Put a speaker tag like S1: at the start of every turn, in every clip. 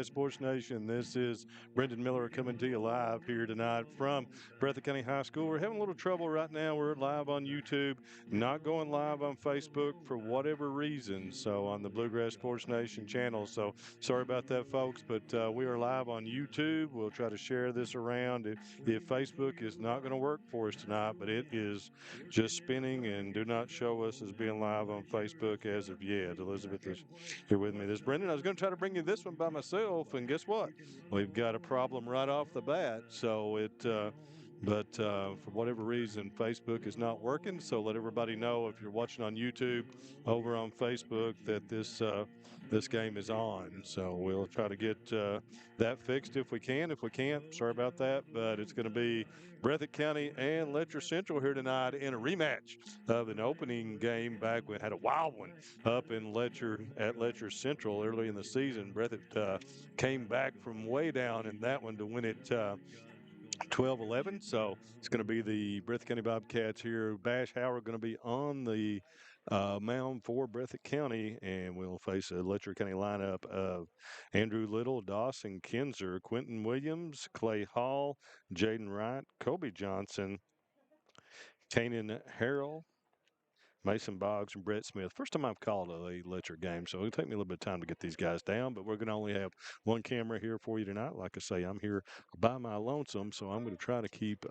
S1: Bluegrass Sports Nation. This is Brendan Miller coming to you live here tonight from Breathitt County High School. We're having a little trouble right now. We're live on YouTube, not going live on Facebook for whatever reason. So on the Bluegrass Sports Nation channel. So sorry about that, folks, but we are live on YouTube. We'll try to share this around. If Facebook is not going to work for us tonight, but it is just spinning and do not show us as being live on Facebook as of yet. Elizabeth is here with me. This Brendan. I was going to try to bring you this one by myself, and guess what? We've got a problem right off the bat. So for whatever reason, Facebook is not working. So let everybody know if you're watching on YouTube, over on Facebook, that this game is on. So we'll try to get that fixed if we can. If we can't, sorry about that. But it's going to be Breathitt County and Letcher Central here tonight in a rematch of an opening game back. We had a wild one up in Letcher Central early in the season. Breathitt came back from way down in that one to win it 12-11. So it's going to be the Breathitt County Bobcats here. Bash Howard going to be on the mound for Breathitt County, and we'll face a Letcher County lineup of Andrew Little, Dawson Kinzer, Quentin Williams, Clay Hall, Jaden Wright, Kobe Johnson, Kanan Harrell, Mason Boggs and Brett Smith. First time I've called a Letcher game, so it'll take me a little bit of time to get these guys down, but we're going to only have one camera here for you tonight. Like I say, I'm here by my lonesome, so I'm going to try to keep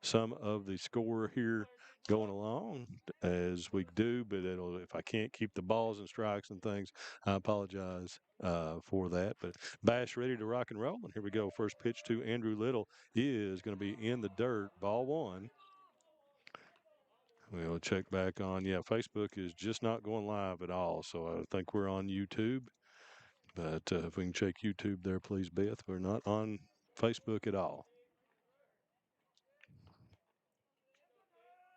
S1: some of the score here going along as we do, but if I can't keep the balls and strikes and things, I apologize for that. But Bash ready to rock and roll, and here we go. First pitch to Andrew Little is going to be in the dirt, ball one. We'll check back on. Yeah, Facebook is just not going live at all. So I think we're on YouTube. But if we can check YouTube there, please, Beth. We're not on Facebook at all.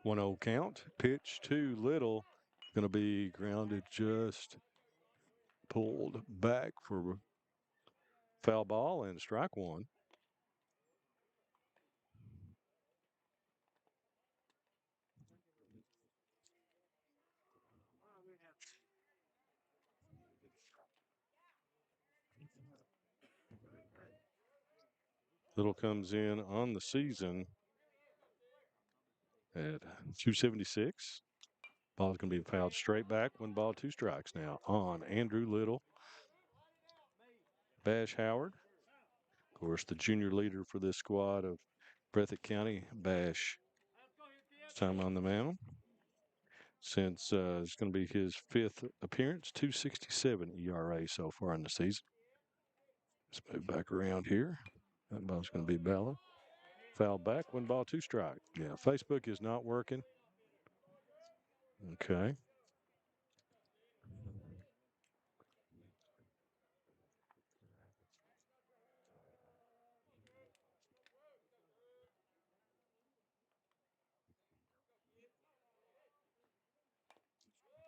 S1: 1-0 count. Pitch to Little. Going to be grounded, just pulled back for foul ball and strike one. Little comes in on the season at 276. Ball's going to be fouled straight back. 1 ball, 2 strikes now on Andrew Little. Bash Howard, of course, the junior leader for this squad of Breathitt County. Bash, time on the mound. Since it's going to be his 5th appearance, 2.67 ERA so far in the season. Let's move back around here. That ball's going to be Bella. Foul back, 1 ball, 2 strike. Yeah, Facebook is not working. Okay.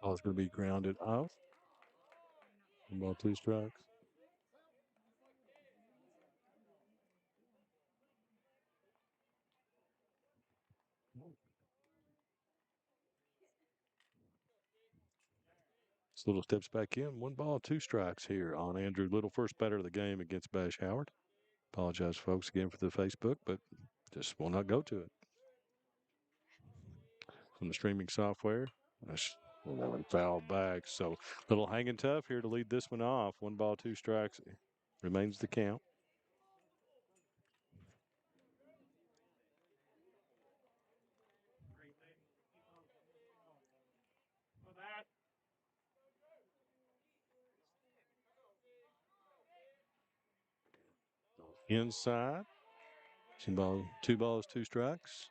S1: Ball's going to be grounded out. 1 ball, 2 strikes. Little steps back in. 1 ball, 2 strikes here on Andrew Little. First batter of the game against Bash Howard. Apologize, folks, again for the Facebook, but just will not go to it. From the streaming software, that's foul back. So Little hanging tough here to lead this one off. 1 ball, 2 strikes remains the count. Inside. 2 balls, 2 strikes.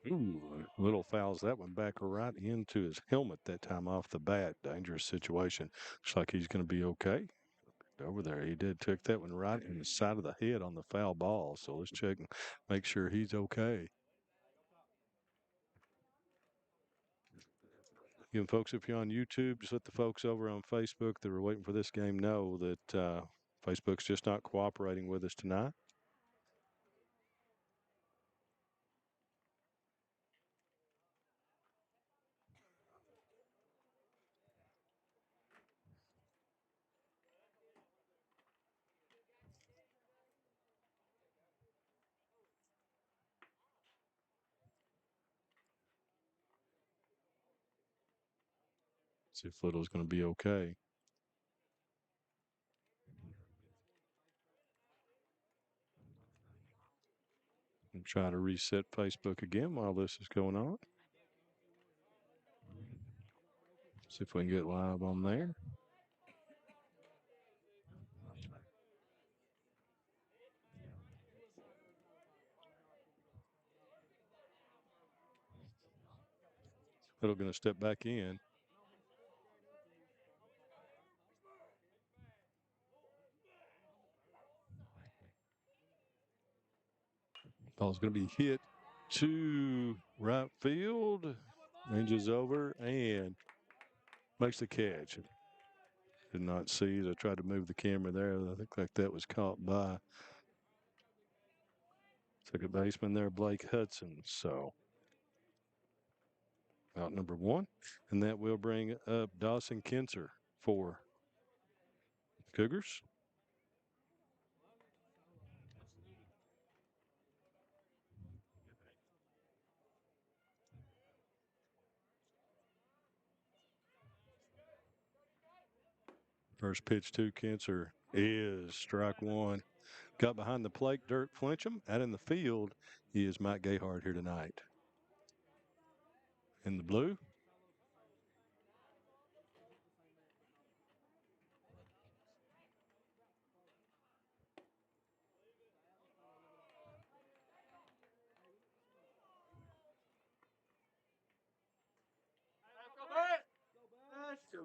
S1: Ooh, Little fouls that one back right into his helmet that time off the bat. Dangerous situation. Looks like he's going to be okay. Over there, he did took that one right in the side of the head on the foul ball. So let's check and make sure he's okay. Again, folks, if you're on YouTube, just let the folks over on Facebook that are waiting for this game know that Facebook's just not cooperating with us tonight. See if Little's going to be okay. And try to reset Facebook again while this is going on. See if we can get live on there. Little going to step back in. Ball's going to be hit to right field. Ranges over and makes the catch. Did not see it. I tried to move the camera there. I think like that was caught by second baseman there, Blake Hudson. So out number one. And that will bring up Dawson Kinser for Cougars. First pitch to Kinser is strike one. Got behind the plate, Dirk Flincham. Out in the field, he is Mike Gayhart here tonight. In the blue.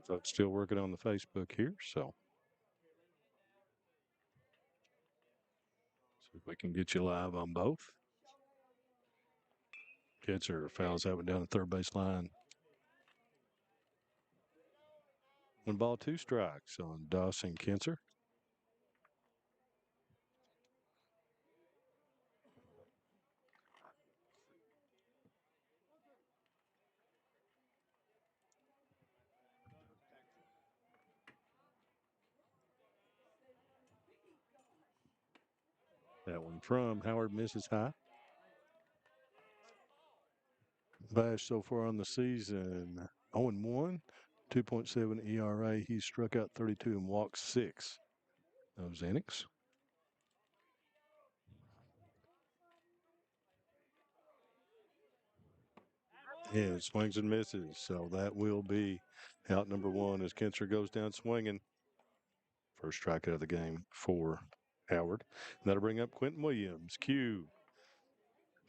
S1: So it's still working on the Facebook here. So see if we can get you live on both. Kinser fouls that one down the third base line. 1 ball, 2 strikes on Dawson Kinser. That one from Howard misses high. Bash so far on the season 0-1, 2.7 ERA. He's struck out 32 and walked 6. Those innings. And swings and misses. So that will be out number one as Kinser goes down swinging. First strikeout of the game for Howard. And that'll bring up Quentin Williams. Q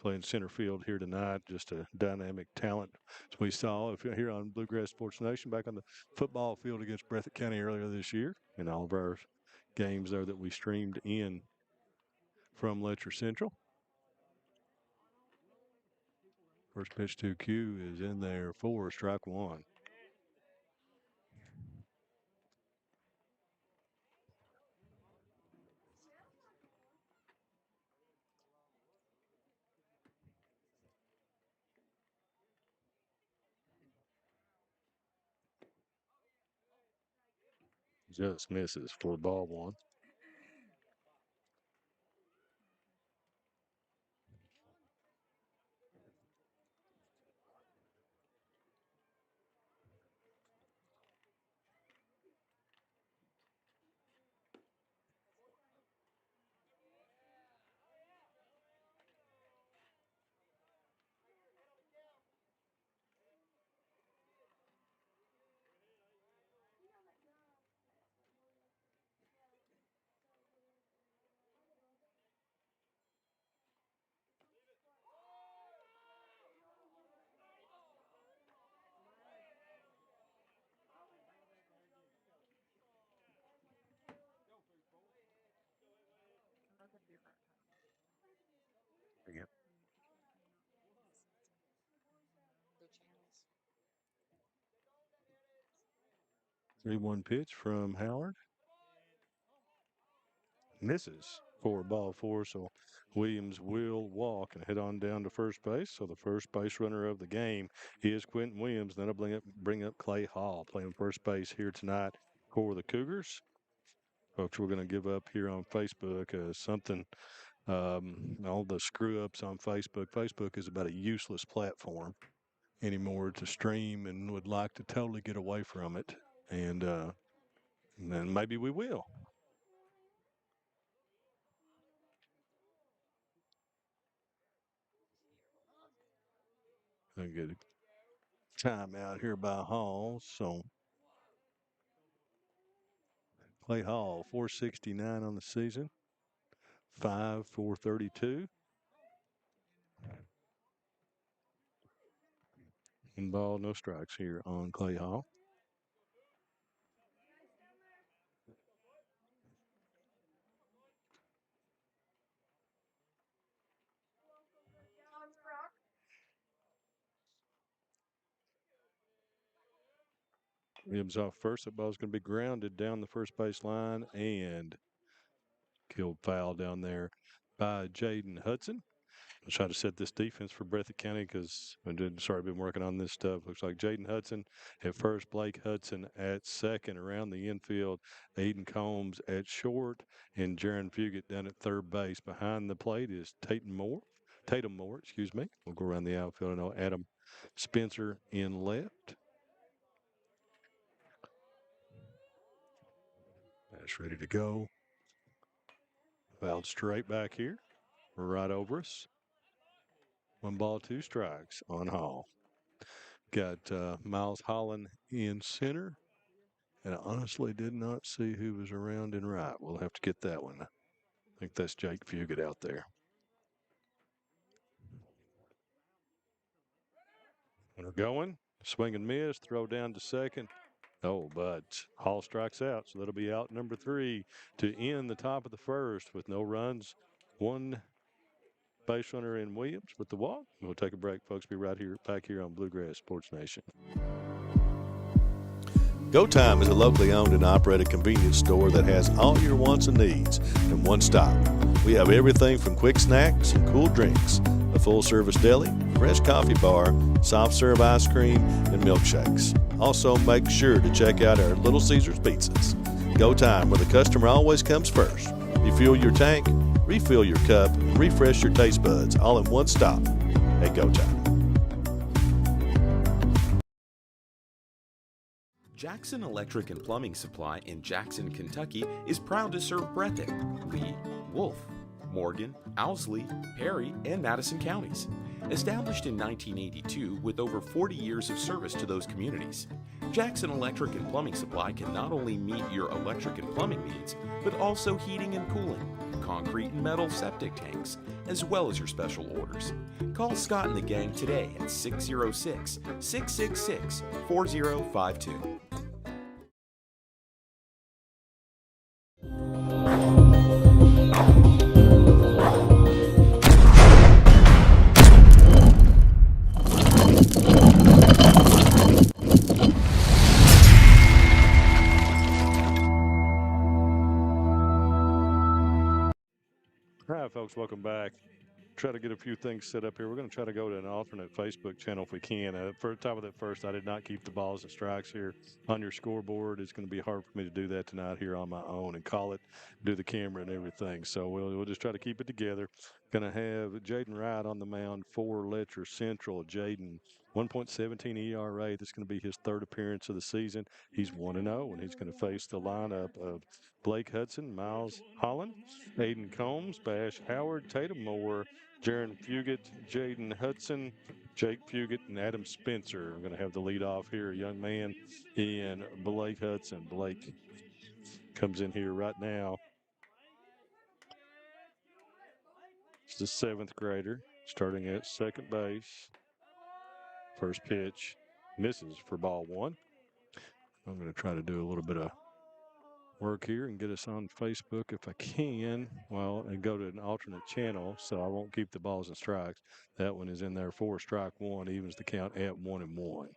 S1: playing center field here tonight. Just a dynamic talent, as we saw if you're here on Bluegrass Sports Nation back on the football field against Breathitt County earlier this year, and all of our games there that we streamed in from Letcher Central. First pitch to Q is in there for strike one. Just misses for ball one. Yep. 3-1 pitch from Howard. Misses for ball four. So Williams will walk and head on down to first base. So the first base runner of the game is Quentin Williams. Then I'll bring up Clay Hall playing first base here tonight for the Cougars. Folks, we're going to give up here on Facebook something. All the screw ups on Facebook. Facebook is about a useless platform anymore to stream, and would like to totally get away from it. And then maybe we will. I get a time out here by Hall. So Clay Hall, 469 on the season, 5 432. And ball, no strikes here on Clay Hall. Williams off first. That ball's going to be grounded down the first base line and killed foul down there by Jaden Hudson. I'll try to set this defense for Breathitt County because I've been working on this stuff. Looks like Jaden Hudson at first, Blake Hudson at second around the infield, Aiden Combs at short, and Jaron Fugit down at third base. Behind the plate is Tatum Moore, excuse me. We'll go around the outfield and know Adam Spencer in left. That's ready to go. Fouled straight back here, right over us. 1-2 strikes on Hall. Got Miles Holland in center. And I honestly did not see who was around in right. We'll have to get that one. I think that's Jake Fugit out there. And we're going. Swing and miss. Throw down to second. Oh, but Hall strikes out. So that'll be out number 3 to end the top of the first with no runs. One base runner in Williams with the walk. We'll take a break, folks. Be right here, back here on Bluegrass Sports Nation.
S2: Go Time is a locally owned and operated convenience store that has all your wants and needs in one stop. We have everything from quick snacks and cool drinks, a full-service deli, fresh coffee bar, soft-serve ice cream, and milkshakes. Also, make sure to check out our Little Caesars pizzas. Go Time, where the customer always comes first. Refuel your tank, refill your cup, and refresh your taste buds all in one stop at Go Time.
S3: Jackson Electric and Plumbing Supply in Jackson, Kentucky is proud to serve Breathitt, Lee, Wolfe, Morgan, Owsley, Perry, and Madison counties. Established in 1982 with over 40 years of service to those communities, Jackson Electric and Plumbing Supply can not only meet your electric and plumbing needs, but also heating and cooling, concrete and metal septic tanks, as well as your special orders. Call Scott and the gang today at 606-666-4052.
S1: All right, folks, welcome back. Try to get a few things set up here. We're going to try to go to an alternate Facebook channel if we can. For top of that first, I did not keep the balls and strikes here on your scoreboard. It's going to be hard for me to do that tonight here on my own and call it, do the camera and everything. So we'll just try to keep it together. Going to have Jaden Wright on the mound for Letcher Central. Jaden, 1.17 ERA. This is going to be his third appearance of the season. He's 1-0, and he's going to face the lineup of Blake Hudson, Miles Holland, Aiden Combs, Bash Howard, Tatum Moore, Jaron Fugit, Jaden Hudson, Jake Fugit, and Adam Spencer. I'm going to have the lead off here, a young man in Blake Hudson. Blake comes in here right now. It's the 7th grader starting at second base. First pitch misses for ball 1. I'm going to try to do a little bit of work here and get us on Facebook if I can. Well, and go to an alternate channel, so I won't keep the balls and strikes. That one is in there for strike 1, evens the count at 1-1.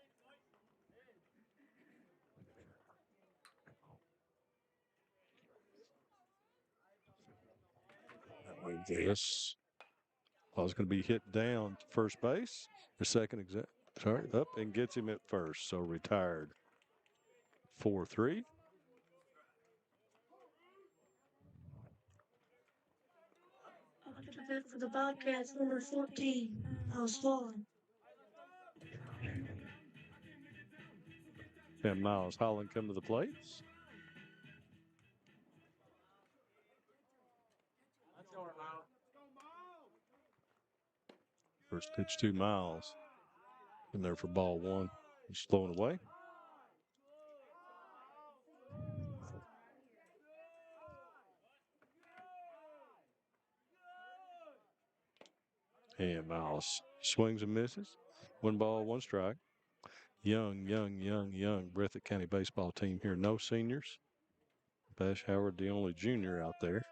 S1: This ball's going to be hit down to first base. Or second, up and gets him at first. So retired. 4-3.
S4: For the Bobcats, number 14, Miles Holland.
S1: And Miles Holland come to the plate. First pitch to Miles. In there for ball one. He's slowing away. And Miles swings and misses. 1 ball, 1 strike. Young Breathitt County baseball team here. No seniors. Bash Howard, the only junior out there.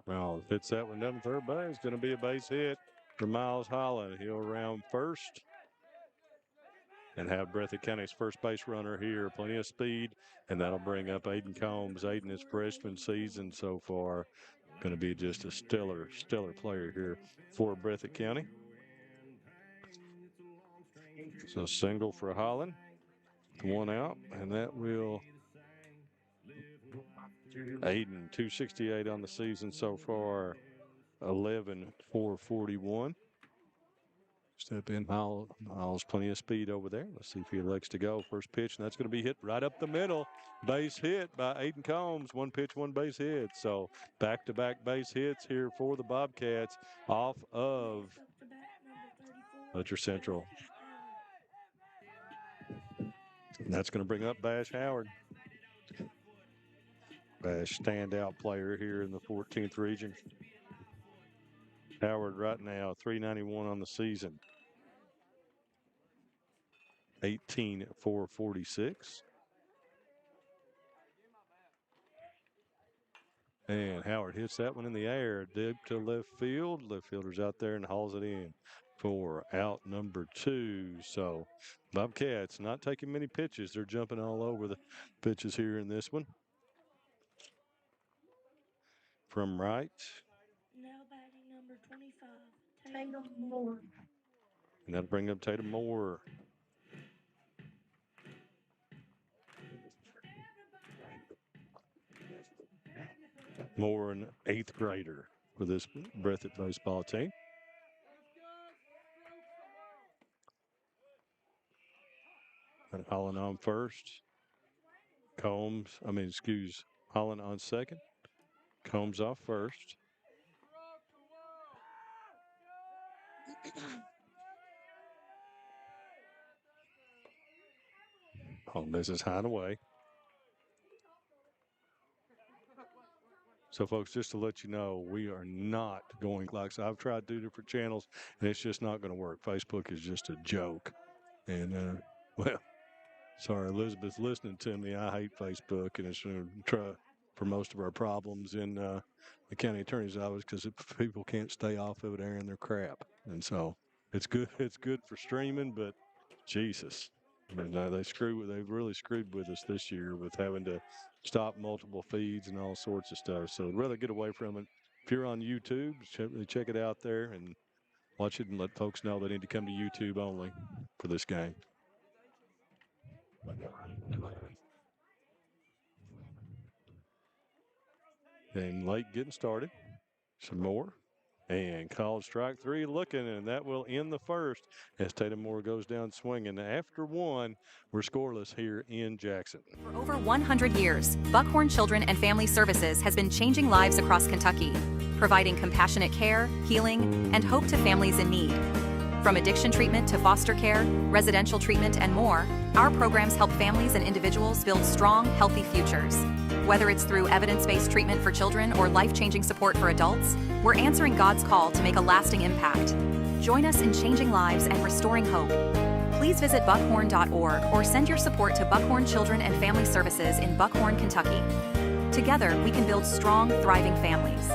S1: Miles hits that one down third base. Going to be a base hit for Miles Holland. He'll round first and have Breathitt County's first base runner here. Plenty of speed, and that'll bring up Aiden Combs. Aiden, his freshman season so far, going to be just a stellar player here for Breathitt County. So single for Holland, 1 out, and that will Aiden, 268 on the season so far, 11-441. Step in, Miles, plenty of speed over there. Let's see if he elects to go. First pitch, and that's going to be hit right up the middle. Base hit by Aiden Combs. 1 pitch, 1 base hit. So back-to-back base hits here for the Bobcats off of Letcher Central. And that's going to bring up Bash Howard. Bash, standout player here in the 14th region. Howard right now, 391 on the season. 18-446. And Howard hits that one in the air, deep to left field. Left fielder's out there and hauls it in for out number 2. So Bobcats not taking many pitches. They're jumping all over the pitches here in this one. From right.
S4: Now batting number 25, Tatum Moore.
S1: And that'll bring up Tatum Moore. Moore, an 8th grader for this Breathitt baseball team. And Holland on first. Holland on second. Combs off first. This is high and away. So, folks, just to let you know, we are not going, like I've tried 2 different channels, and it's just not going to work. Facebook is just a joke. And, well, sorry, Elizabeth's listening to me. I hate Facebook, and it's going to try for most of our problems in the county attorney's office because people can't stay off of it airing their crap. And so it's good. It's good for streaming, but Jesus. And they've really screwed with us this year with having to stop multiple feeds and all sorts of stuff. So I'd rather get away from it. If you're on YouTube, check it out there and watch it and let folks know they need to come to YouTube only for this game. And late getting started. Some more. And called strike 3 looking, and that will end the first as Tatum Moore goes down swinging. After 1, we're scoreless here in Jackson.
S5: For over 100 years, Buckhorn Children and Family Services has been changing lives across Kentucky, providing compassionate care, healing, and hope to families in need. From addiction treatment to foster care, residential treatment, and more, our programs help families and individuals build strong, healthy futures. Whether it's through evidence-based treatment for children or life-changing support for adults, we're answering God's call to make a lasting impact. Join us in changing lives and restoring hope. Please visit buckhorn.org or send your support to Buckhorn Children and Family Services in Buckhorn, Kentucky. Together, we can build strong, thriving families.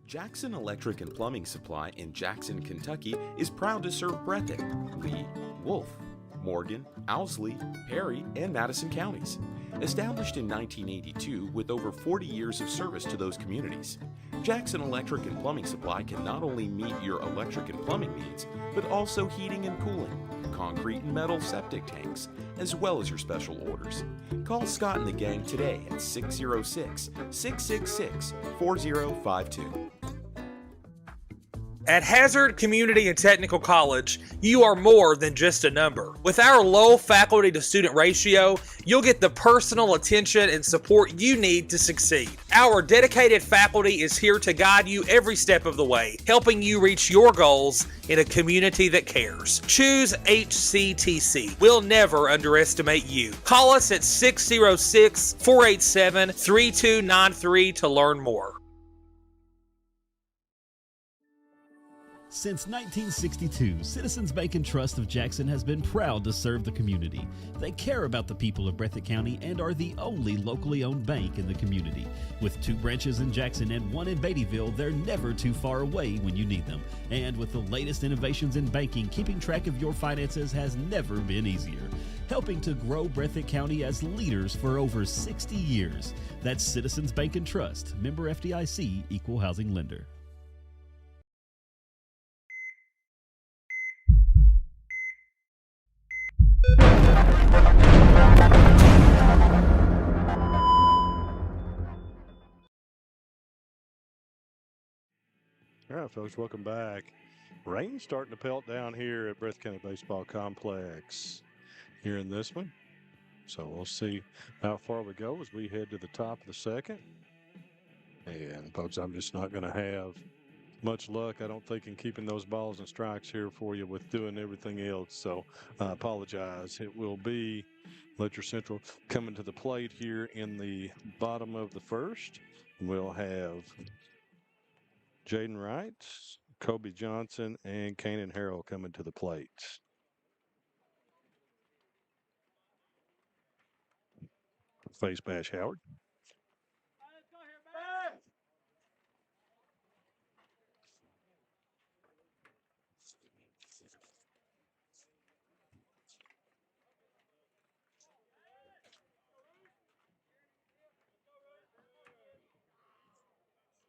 S3: Jackson Electric and Plumbing Supply in Jackson, Kentucky is proud to serve Breathitt, Lee, Wolf, Morgan, Owsley, Perry, and Madison counties. Established in 1982 with over 40 years of service to those communities, Jackson Electric and Plumbing Supply can not only meet your electric and plumbing needs, but also heating and cooling, concrete and metal septic tanks, as well as your special orders. Call Scott and the gang today at 606-666-4052.
S6: At Hazard Community and Technical College, you are more than just a number. With our low faculty to student ratio, you'll get the personal attention and support you need to succeed. Our dedicated faculty is here to guide you every step of the way, helping you reach your goals in a community that cares. Choose HCTC. We'll never underestimate you. Call us at 606-487-3293 to learn more.
S7: Since 1962, Citizens Bank and Trust of Jackson has been proud to serve the community. They care about the people of Breathitt County and are the only locally owned bank in the community. With 2 branches in Jackson and 1 in Beattyville, they're never too far away when you need them. And with the latest innovations in banking, keeping track of your finances has never been easier. Helping to grow Breathitt County as leaders for over 60 years. That's Citizens Bank and Trust, member FDIC, equal housing lender.
S1: All right, folks, welcome back. Rain's starting to pelt down here at Breathitt County Baseball Complex here in this one. So we'll see how far we go as we head to the top of the second. And, folks, I'm just not going to have much luck, I don't think, in keeping those balls and strikes here for you with doing everything else. So I apologize. It will be Letcher Central coming to the plate here in the bottom of the first. We'll have Jaden Wright, Kobe Johnson, and Kanan Harrell coming to the plate. Face Bash Howard.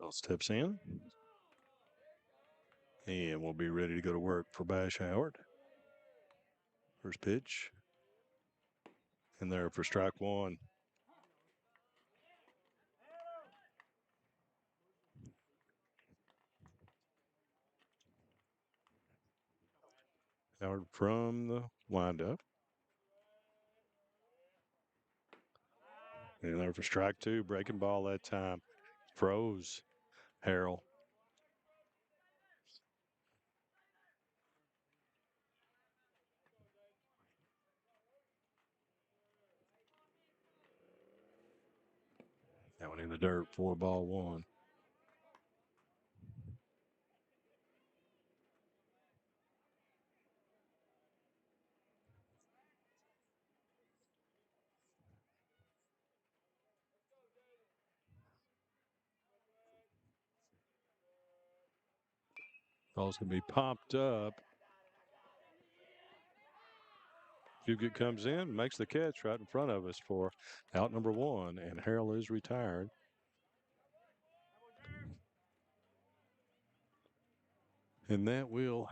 S1: Steps in. And we'll be ready to go to work for Bash Howard. First pitch. And there for strike one. Howard from the windup. And there for strike two. Breaking ball that time. Froze Harrell. That one in the dirt, 4-1. Ball's going to be popped up. Fugit comes in, makes the catch right in front of us for out number one, and Harrell is retired. And that will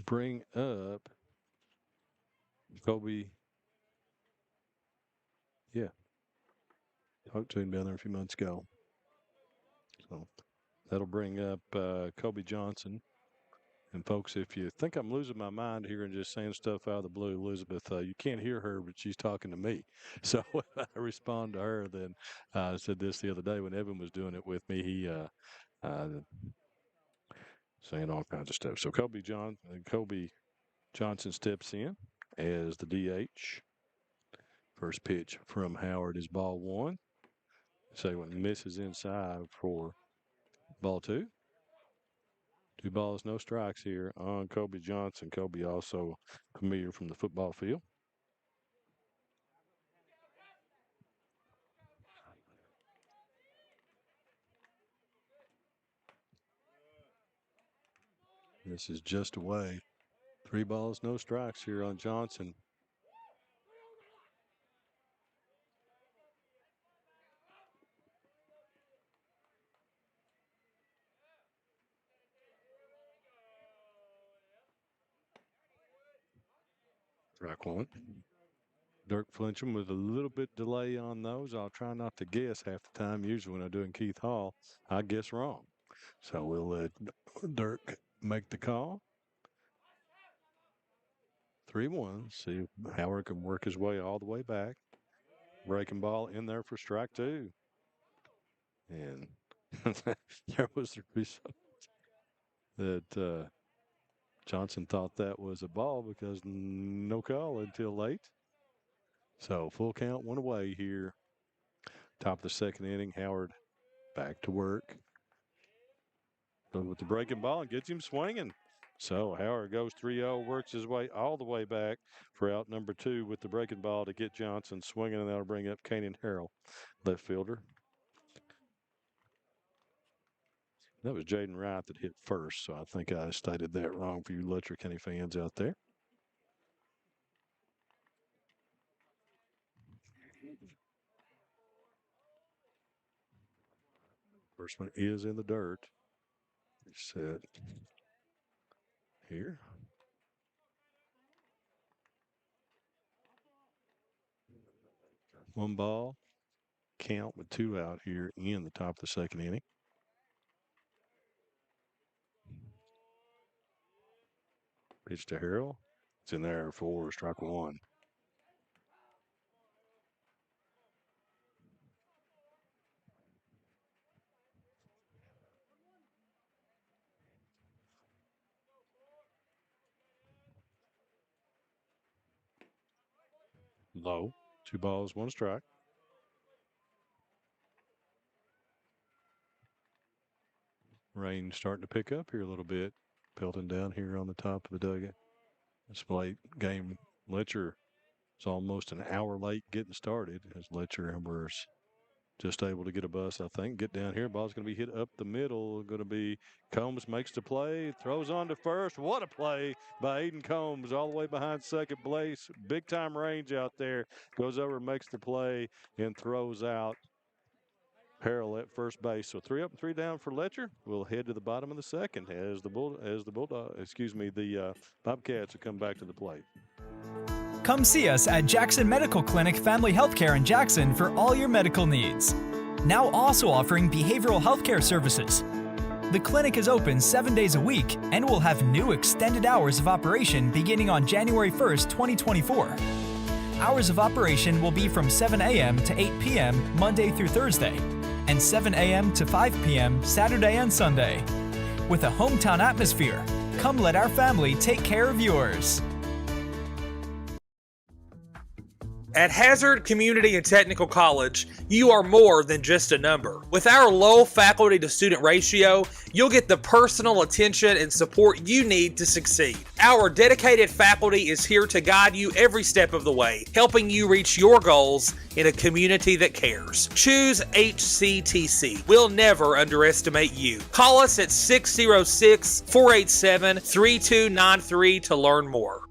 S1: bring up Kobe. Yeah. Talked to him down there a few months ago. So that'll bring up Kobe Johnson. And folks, if you think I'm losing my mind here and just saying stuff out of the blue, Elizabeth, you can't hear her, but she's talking to me. So if I respond to her, then I said this the other day when Evan was doing it with me. He saying all kinds of stuff. So Kobe Johnson steps in as the DH. First pitch from Howard is ball one. Second one misses inside for ball two. 2 balls, no strikes here on Kobe Johnson. Kobe also familiar from the football field. This is just away. 3 balls, no strikes here on Johnson. Strike one. Dirk Flincham with a little bit delay on those. I'll try not to guess half the time. Usually when I'm doing Keith Hall, I guess wrong. So we'll let Dirk make the call. 3-1. See if Howard can work his way all the way back. Breaking ball in there for strike two. And there was the result that Johnson thought that was a ball because no call until late. So full count, one away here. Top of the second inning, Howard back to work. But with the breaking ball and gets him swinging. So Howard goes 3-0, works his way all the way back for out number 2 with the breaking ball to get Johnson swinging, and that'll bring up Kanan Harrell, left fielder. That was Jaden Wright that hit first, so I think I stated that wrong for you Letcher County fans out there. First one is in the dirt. Set here. One ball, count with 2 out here in the top of the second inning. Pitch to Harrell. It's in there for strike one. Low. 2 balls, 1 strike. Rain starting to pick up here a little bit. Pelting down here on the top of the dugout. This late game, Letcher is almost an hour late getting started as Letcher was just able to get a bus, I think. Get down here. Ball's going to be hit up the middle. Going to be Combs makes the play. Throws on to first. What a play by Aiden Combs all the way behind second base. Big time range out there. Goes over, makes the play, and throws out Harrell at first base. So 3 up and 3 down for Letcher. We'll head to the bottom of the second as the Bobcats will come back to the plate.
S8: Come see us at Jackson Medical Clinic Family Healthcare in Jackson for all your medical needs. Now also offering behavioral healthcare services. The clinic is open 7 days a week and will have new extended hours of operation beginning on January 1st, 2024. Hours of operation will be from 7 a.m. to 8 p.m. Monday through Thursday, and 7 a.m. to 5 p.m. Saturday and Sunday. With a hometown atmosphere, come let our family take care of yours.
S6: At Hazard Community and Technical College, you are more than just a number. With our low faculty to student ratio, you'll get the personal attention and support you need to succeed. Our dedicated faculty is here to guide you every step of the way, helping you reach your goals in a community that cares. Choose HCTC. We'll never underestimate you. Call us at 606-487-3293 to learn more.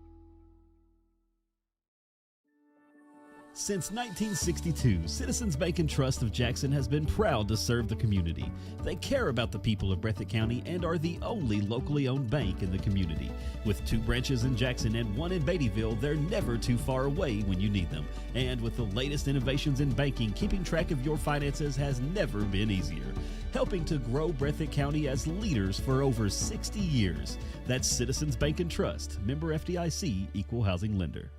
S7: Since 1962, Citizens Bank and Trust of Jackson has been proud to serve the community. They care about the people of Breathitt County and are the only locally owned bank in the community. With 2 branches in Jackson and 1 in Beattyville, they're never too far away when you need them. And with the latest innovations in banking, keeping track of your finances has never been easier. Helping to grow Breathitt County as leaders for over 60 years. That's Citizens Bank and Trust, member FDIC, equal housing lender.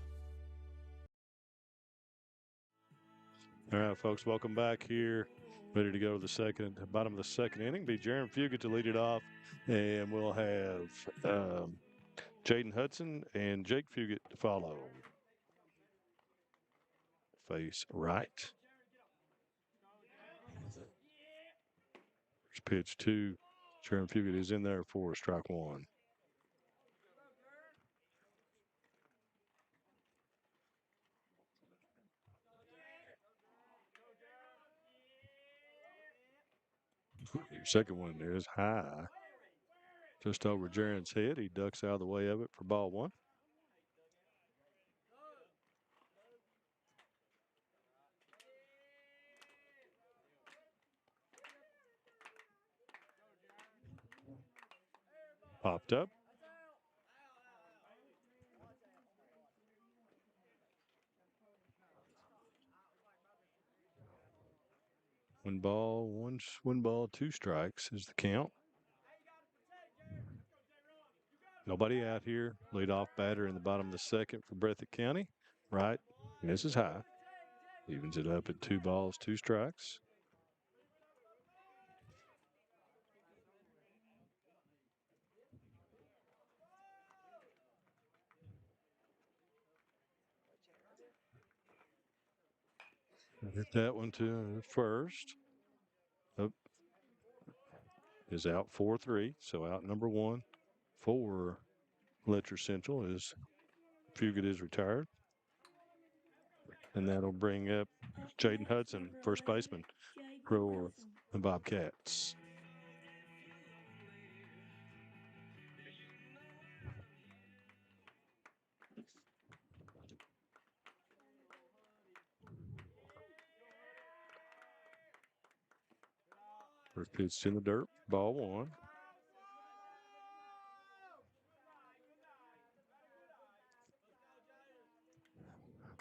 S1: All right, folks, welcome back here. Ready to go to the bottom of the second inning. Be Jaron Fugit to lead it off, and we'll have Jaden Hudson and Jake Fugit to follow. Face right. First pitch to Jaron Fugit is in there for strike one. Your second one is high. Just over Jaron's head. He ducks out of the way of it for ball one. Popped up. One ball, 2 strikes is the count. Nobody out here. Leadoff batter in the bottom of the second for Breathitt County. Right. Misses high. Evens it up at 2 balls, 2 strikes. Hit that one to first. Up is out 4-3. So out number 1 for Letcher Central is Fugit is retired. And that'll bring up Jaden Hudson, first baseman for the Bobcats. First pitch in the dirt, ball 1.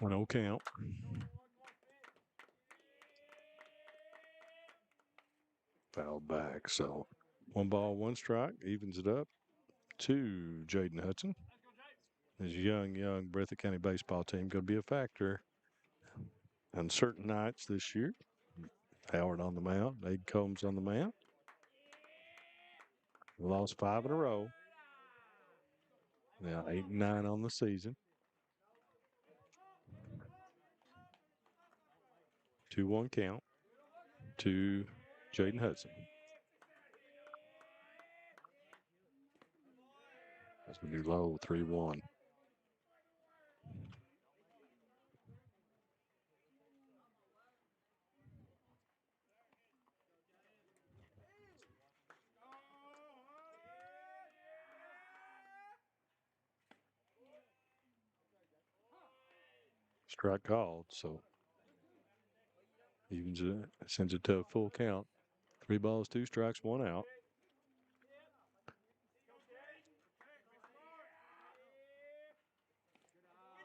S1: 1-0 count. Fouled back, so 1 ball, 1 strike, evens it up to Jaden Hudson. This young Breathitt County baseball team going to be a factor on certain nights this year. Howard on the mound, Aid Combs on the mound. We lost 5 in a row. Now 8-9 on the season. 2-1 count to Jaden Hudson. That's going to be low, 3-1. Strike called, so evens it, sends it to a full count. 3 balls, 2 strikes, 1 out.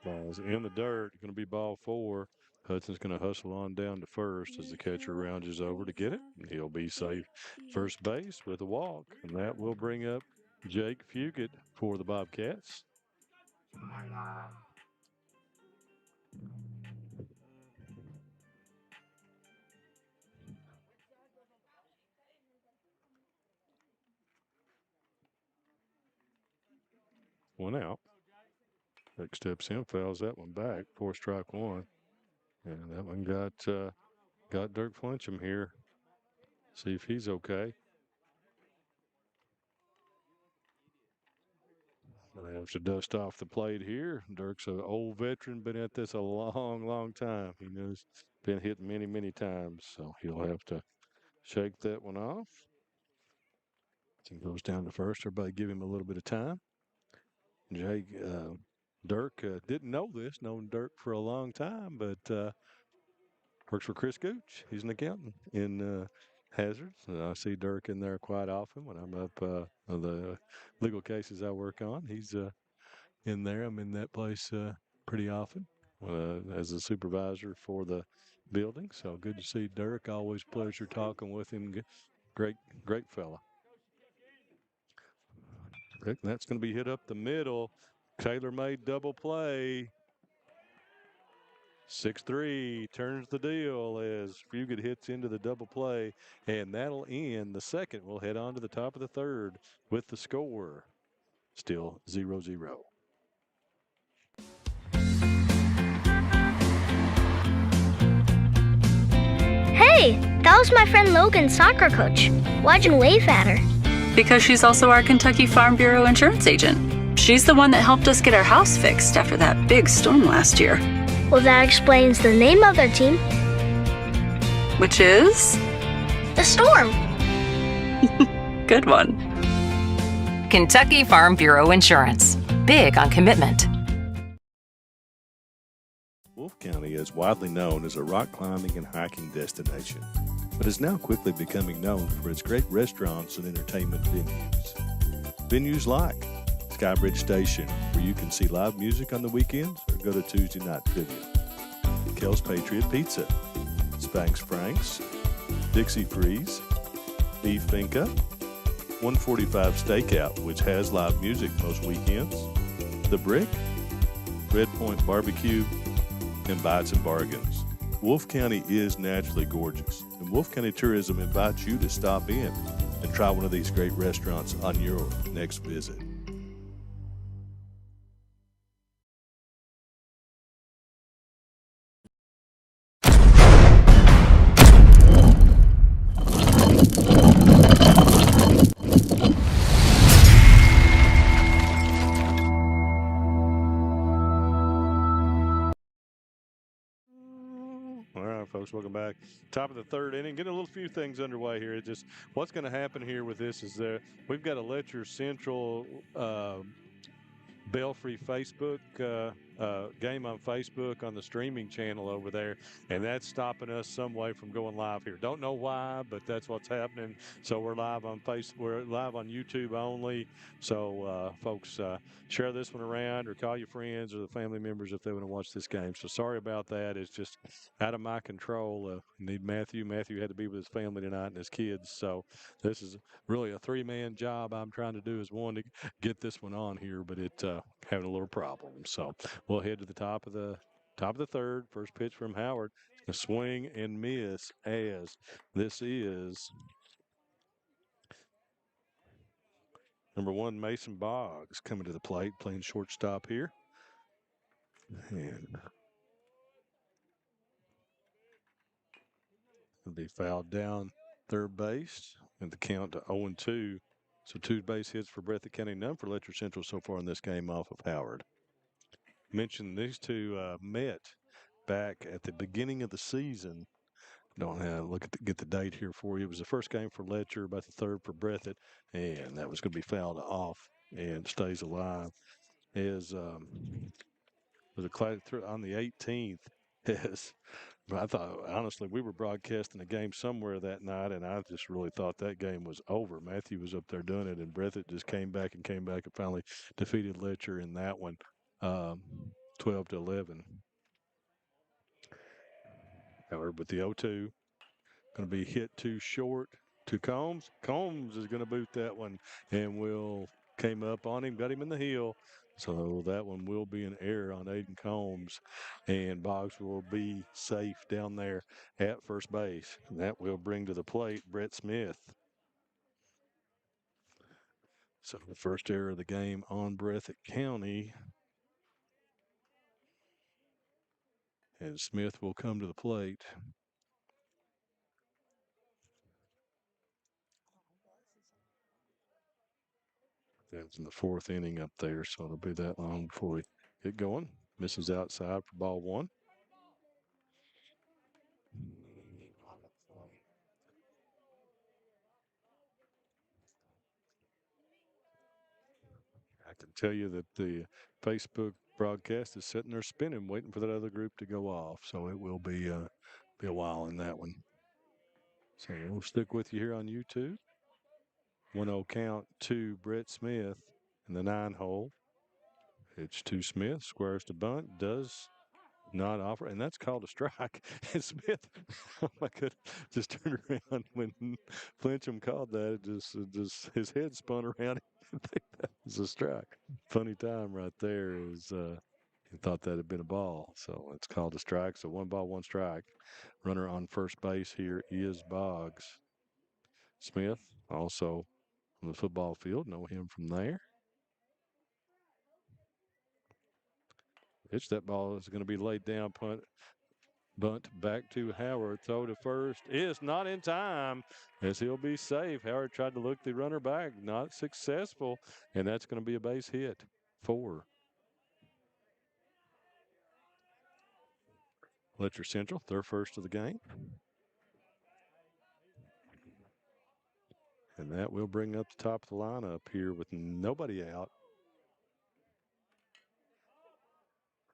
S1: Ball's in the dirt, going to be ball 4. Hudson's going to hustle on down to first as the catcher rounds over to get it. He'll be safe first base with a walk, and that will bring up Jake Fugit for the Bobcats. One out. Rick steps in, fouls that one back. 4 strike 1. And that one got Dirk Flincham here. See if he's okay. Gonna have to dust off the plate here. Dirk's an old veteran, been at this a long time. He knows, been hit many times, so he'll have to shake that one off. He goes down to first. Everybody give him a little bit of time. Dirk didn't know this, known Dirk for a long time, but works for Chris Gooch. He's an accountant in Hazards. And I see Dirk in there quite often when I'm up on the legal cases I work on. He's in there. I'm in that place pretty often as a supervisor for the building. So good to see Dirk. Always pleasure talking with him. Great fella. That's going to be hit up the middle. Tailor-made double play. 6-3 turns the deal as Fugit hits into the double play, and that'll end the second. We'll head on to the top of the third with the score still 0-0.
S9: Hey, that was my friend Logan's soccer coach. Why'd you wave at her?
S10: Because she's also our Kentucky Farm Bureau insurance agent. She's the one that helped us get our house fixed after that big storm last year.
S9: Well, that explains the name of their team.
S10: Which is?
S9: The Storm.
S10: Good one.
S5: Kentucky Farm Bureau Insurance. Big on commitment.
S2: Wolfe County is widely known as a rock climbing and hiking destination, but is now quickly becoming known for its great restaurants and entertainment venues. Venues like Skybridge Station, where you can see live music on the weekends or go to Tuesday night trivia. Kel's Patriot Pizza, Spanx Franks, Dixie Freeze, Beef Finca, 145 Stakeout, which has live music most weekends, The Brick, Red Point Barbecue, and Bites and Bargains. Wolfe County is naturally gorgeous, and Wolfe County Tourism invites you to stop in and try one of these great restaurants on your next visit.
S1: All right, folks, welcome back. Top of the third inning. Getting a little few things underway here. It just what's going to happen here with this is we've got a Letcher Central Belfry Facebook game on Facebook on the streaming channel over there, and that's stopping us some way from going live here. Don't know why, but that's what's happening. So we're live on we're live on YouTube only. So folks, share this one around or call your friends or the family members if they want to watch this game. So sorry about that. It's just out of my control. Need Matthew. Matthew had to be with his family tonight and his kids. So this is really a three-man job I'm trying to do as one to get this one on here, but it having a little problem. So we'll head to the top of the third. First pitch from Howard. A swing and miss as this is number 1, Mason Boggs coming to the plate, playing shortstop here. And it'll be fouled down third base and the count to 0-2. So 2 base hits for Breathitt County, none for Letcher Central so far in this game off of Howard. Mentioned these two met back at the beginning of the season. Don't have get the date here for you. It was the first game for Letcher, about the third for Breathitt, and that was going to be fouled off and stays alive. As was a class on the 18th. As I thought, honestly, we were broadcasting a game somewhere that night, and I just really thought that game was over. Matthew was up there doing it, and Breathitt just came back and finally defeated Letcher in that one, 12-11. However, with the 0-2, going to be hit too short to Combs. Combs is going to boot that one, and came up on him, got him in the heel. So that one will be an error on Aiden Combs, and Boggs will be safe down there at first base. And that will bring to the plate Brett Smith. So the first error of the game on Breathitt County. And Smith will come to the plate. That's in the 4th inning up there, so it'll be that long before we get going. Misses outside for ball 1. I can tell you that the Facebook broadcast is sitting there spinning, waiting for that other group to go off. So it will be a while in that one. So we'll stick with you here on YouTube. 1-0 count to Brett Smith in the 9-hole. It's to Smith, squares to bunt, does not offer, and that's called a strike. And Smith, oh my goodness, just turned around when Flincham called that. It just his head spun around. That was a strike. Funny time right there is he thought that had been a ball, so it's called a strike. So 1 ball, 1 strike. Runner on first base here is Boggs. Smith also on the football field, know him from there. That ball is going to be laid down, bunt back to Howard. Throw to first is not in time as he'll be safe. Howard tried to look the runner back, not successful, and that's going to be a base hit. 4. Letcher Central, their first of the game. And that will bring up the top of the lineup here with nobody out,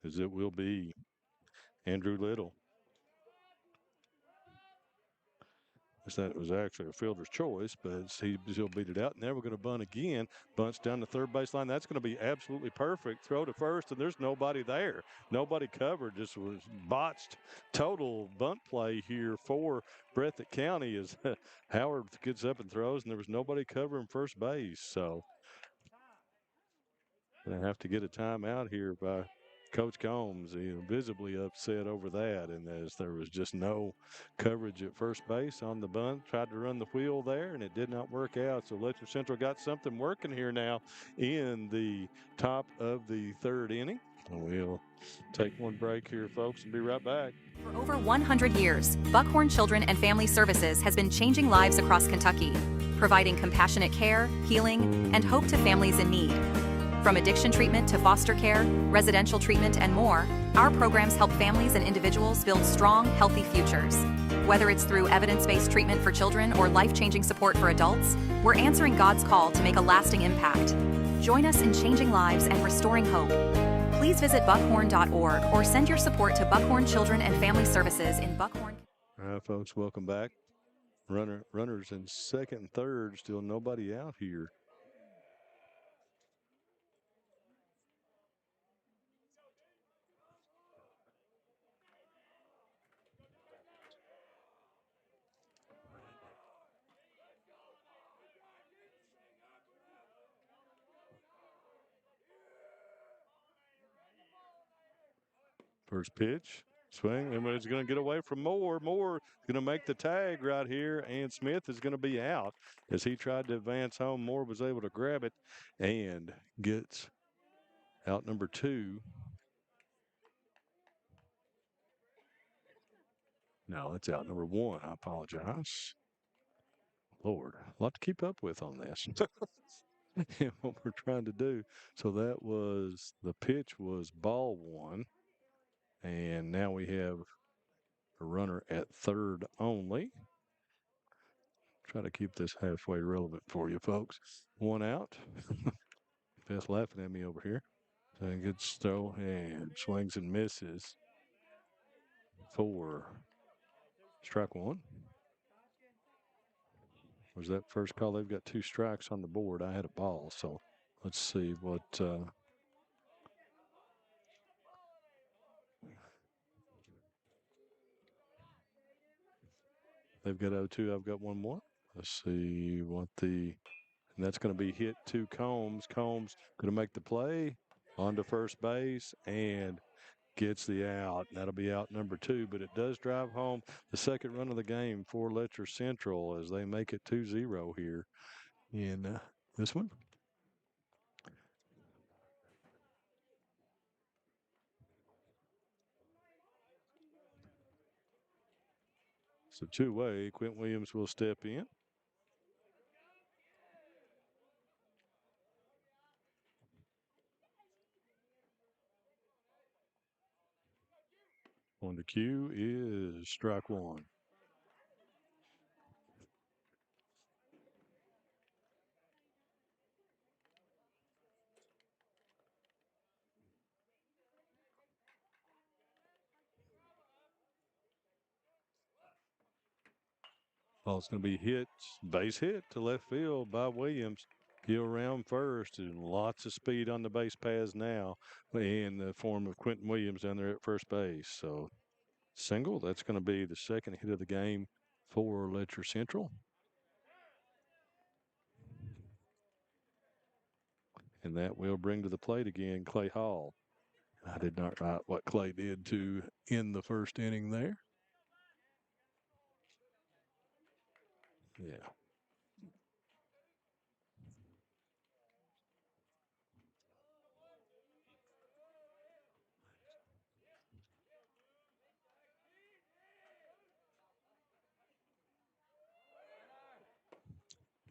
S1: as it will be Andrew Little. That was actually a fielder's choice, but he'll beat it out. And now we're going to bunt again. Bunts down the third baseline. That's going to be absolutely perfect. Throw to first, and there's nobody there. Nobody covered. Just was botched total bunt play here for Breathitt County as Howard gets up and throws, and there was nobody covering first base. So going to have to get a timeout here by Coach Combs, visibly upset over that. And as there was just no coverage at first base on the bunt, tried to run the wheel there, and it did not work out. So Letcher Central got something working here now in the top of the third inning. We'll take one break here, folks, and be right back.
S5: For over 100 years, Buckhorn Children and Family Services has been changing lives across Kentucky, providing compassionate care, healing, and hope to families in need. From addiction treatment to foster care, residential treatment, and more, our programs help families and individuals build strong, healthy futures. Whether it's through evidence-based treatment for children or life-changing support for adults, we're answering God's call to make a lasting impact. Join us in changing lives and restoring hope. Please visit buckhorn.org or send your support to Buckhorn Children and Family Services in Buckhorn.
S1: All right, folks, welcome back. Runners in second and third, still nobody out here. First pitch, swing, and it's going to get away from Moore. Moore is going to make the tag right here, and Smith is going to be out. As he tried to advance home, Moore was able to grab it and gets out number 2. No, it's out number 1. I apologize. Lord, a lot to keep up with on this. And what we're trying to do. So that was, the pitch was ball 1. And now we have a runner at third only. Try to keep this halfway relevant for you folks. 1 out. Beth laughing at me over here. So a good throw and swings and misses for strike 1. Was that first call? They've got 2 strikes on the board. I had a ball, so let's see what they've got 0-2. I've got 1 more. Let's see what and that's going to be hit to Combs. Combs going to make the play onto first base and gets the out. That'll be out number 2, but it does drive home the second run of the game for Letcher Central as they make it 2-0 here in this one. So 2-way, Quint Williams will step in. On the cue is strike 1. Ball's going to be hit, base hit to left field by Williams. He'll around first, and lots of speed on the base paths now in the form of Quentin Williams down there at first base. So single, that's going to be the second hit of the game for Letcher Central. And that will bring to the plate again Clay Hall. I did not write what Clay did to end the first inning there. Yeah.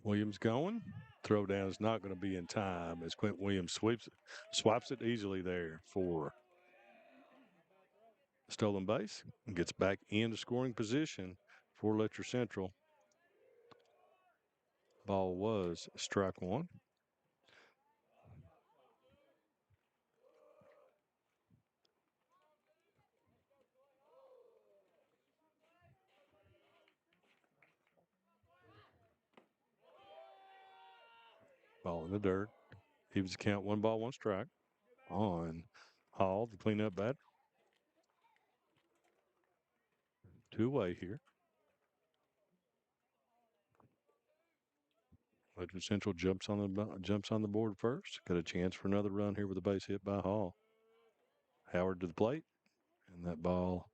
S1: Williams going. Throw down is not going to be in time as Quint Williams swipes it easily there for stolen base and gets back into scoring position for Letcher Central. Ball was strike one. Ball in the dirt. Evens the count, 1 ball, 1 strike. On Hall, the cleanup bat. 2-way here. Letcher Central jumps on the board first. Got a chance for another run here with a base hit by Hall. Howard to the plate, and that ball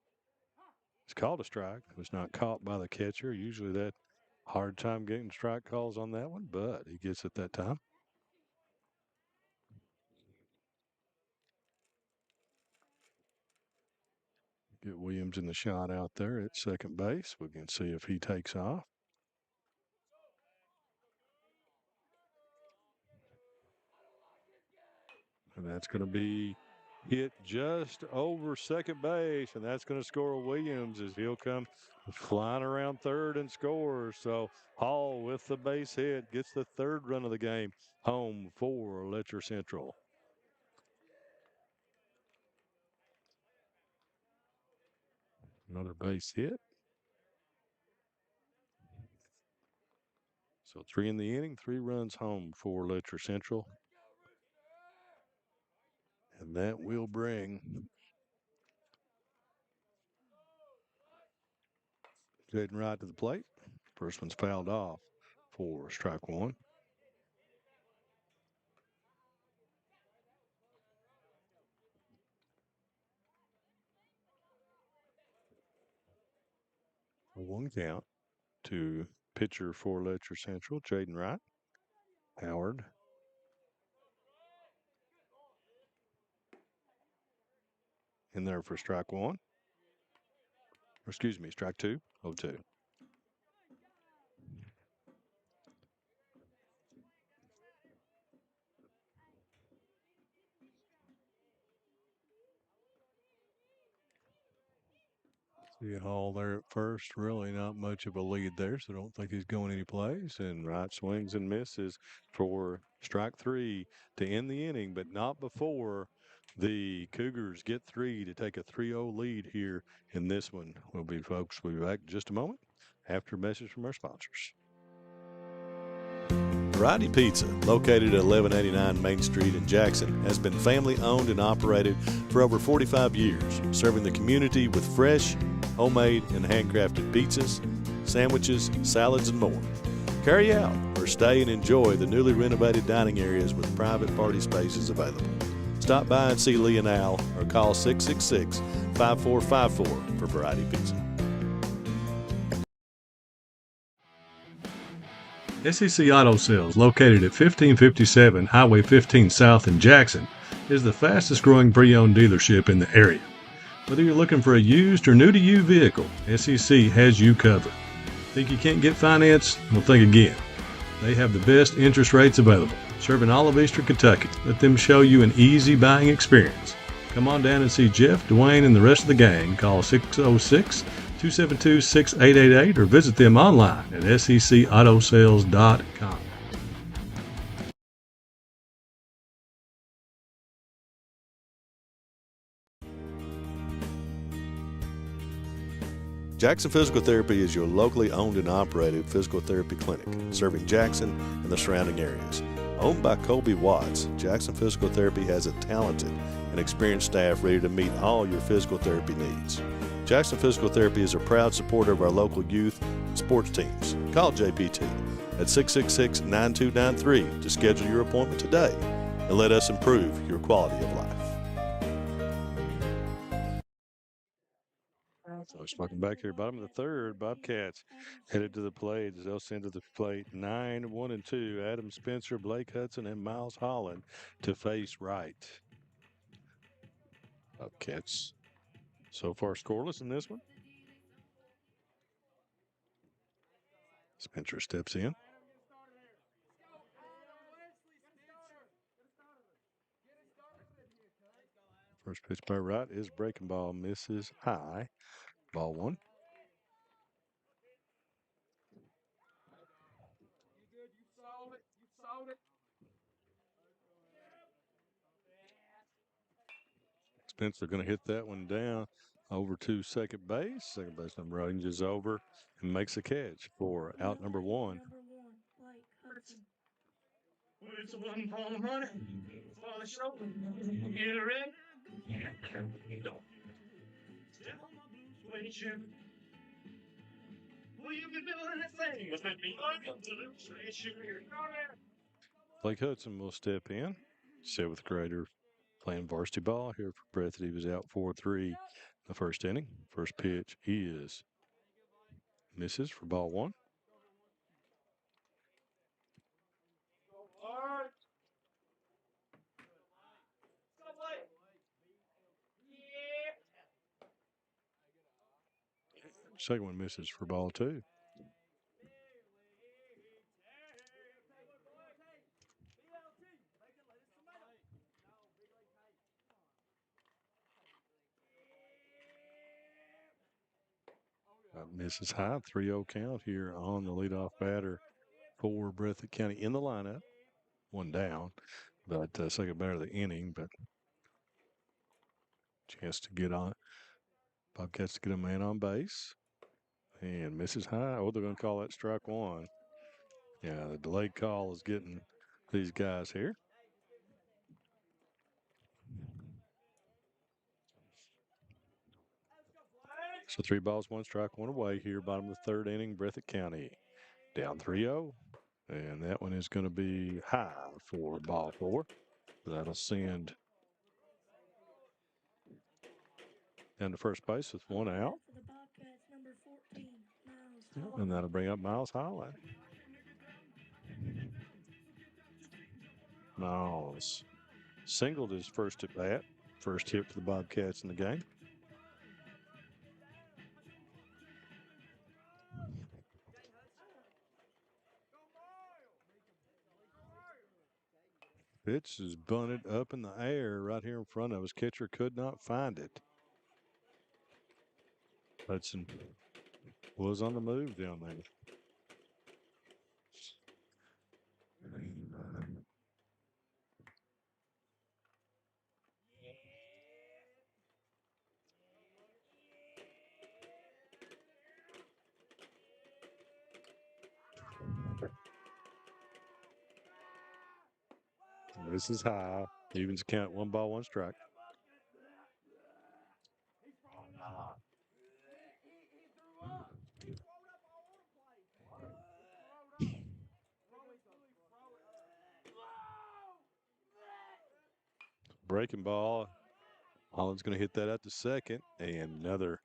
S1: is called a strike. It was not caught by the catcher. Usually that hard time getting strike calls on that one, but he gets it that time. Get Williams in the shot out there at second base. We can see if he takes off. And that's going to be hit just over second base, and that's going to score Williams as he'll come flying around third and scores. So Hall with the base hit gets the third run of the game home for Letcher Central. Another base hit. So 3 in the inning, 3 runs home for Letcher Central. And that will bring Jaden Wright to the plate. First one's fouled off for strike one. A 1 count to pitcher for Letcher Central, Jaden Wright. Howard. In there for strike one. Or excuse me, strike two. 0-2. See Hall there at first. Really not much of a lead there, so don't think he's going any place. And Wright swings and misses for strike 3 to end the inning, but not before the Cougars get 3 to take a 3-0 lead here in this one. We'll be back in just a moment after a message from our sponsors.
S2: Variety Pizza, located at 1189 Main Street in Jackson, has been family owned and operated for over 45 years, serving the community with fresh, homemade, and handcrafted pizzas, sandwiches, salads, and more. Carry out or stay and enjoy the newly renovated dining areas with private party spaces available. Stop by and see Lee and Al or call 666-5454 for Variety Pizza.
S1: SEC Auto Sales, located at 1557 Highway 15 South in Jackson, is the fastest growing pre-owned dealership in the area. Whether you're looking for a used or new-to-you vehicle, SEC has you covered. Think you can't get finance? Well, think again. They have the best interest rates available, serving all of Eastern Kentucky. Let them show you an easy buying experience. Come on down and see Jeff, Dwayne, and the rest of the gang. Call 606-272-6888 or visit them online at secautosales.com.
S2: Jackson Physical Therapy is your locally owned and operated physical therapy clinic, serving Jackson and the surrounding areas. Owned by Colby Watts, Jackson Physical Therapy has a talented and experienced staff ready to meet all your physical therapy needs. Jackson Physical Therapy is a proud supporter of our local youth and sports teams. Call JPT at 666-9293 to schedule your appointment today and let us improve your quality of life.
S1: So welcome back here, bottom of the third. Bobcats headed to the plate as they'll send to the plate 9-1-2. Adam Spencer, Blake Hudson, and Miles Holland to face right. Bobcats so far scoreless in this one. Spencer steps in. First pitch by Wright is breaking ball, misses high. Ball one. Spencer going to hit that one down over to second base. Second base number ranges over and makes a catch for out number one.
S4: Number one, Blake Hudson.
S11: It's a one ball money for the show. Get ready. Step on my blue suede shoe. Well, you can do anything with me. I'm going to blue suede shoe.
S1: Blake Hudson will step in. Seventh grader playing varsity ball here for Breathitt. He was out 4-3 the first inning. First pitch is misses for ball one. Second one misses for ball two. Misses high. 3-0 count here on the leadoff batter for Breathitt County in the lineup. One down, but second batter of the inning, but chance to get on. Bobcats to get a man on base. And misses high. Oh, they're going to call that strike one. Yeah, the delayed call is getting these guys here. So 3 balls, 1 strike, 1 away here, bottom of the third inning, Breathitt County. Down 3-0. And that one is going to be high for ball 4. That'll send down to first base with 1 out.
S4: For the Bobcats, number 14, Miles
S1: And that'll bring up Miles Highland. Miles singled his first at bat. First hit for the Bobcats in the game. Pitch is bunted up in the air right here in front of us. Catcher could not find it. Hudson was on the move down there. This is high. Evens count, 1 ball, 1 strike. Breaking ball. Holland's going to hit that out to second. And another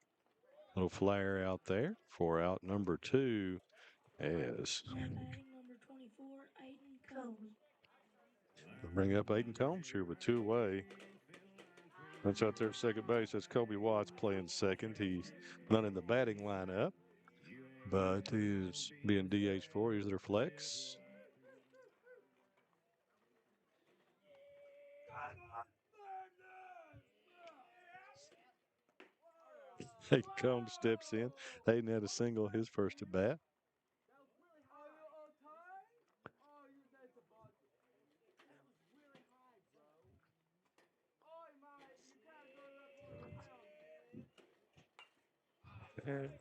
S1: little flare out there for out number 2 as
S4: number 24, Aiden Combs.
S1: bring up Aiden Combs here with 2 away. That's out there at second base. That's Kobe Watts playing second. He's not in the batting lineup, but he's being DH for. He's their flex. Hayden Combs steps in. Hayden had a single his first at bat.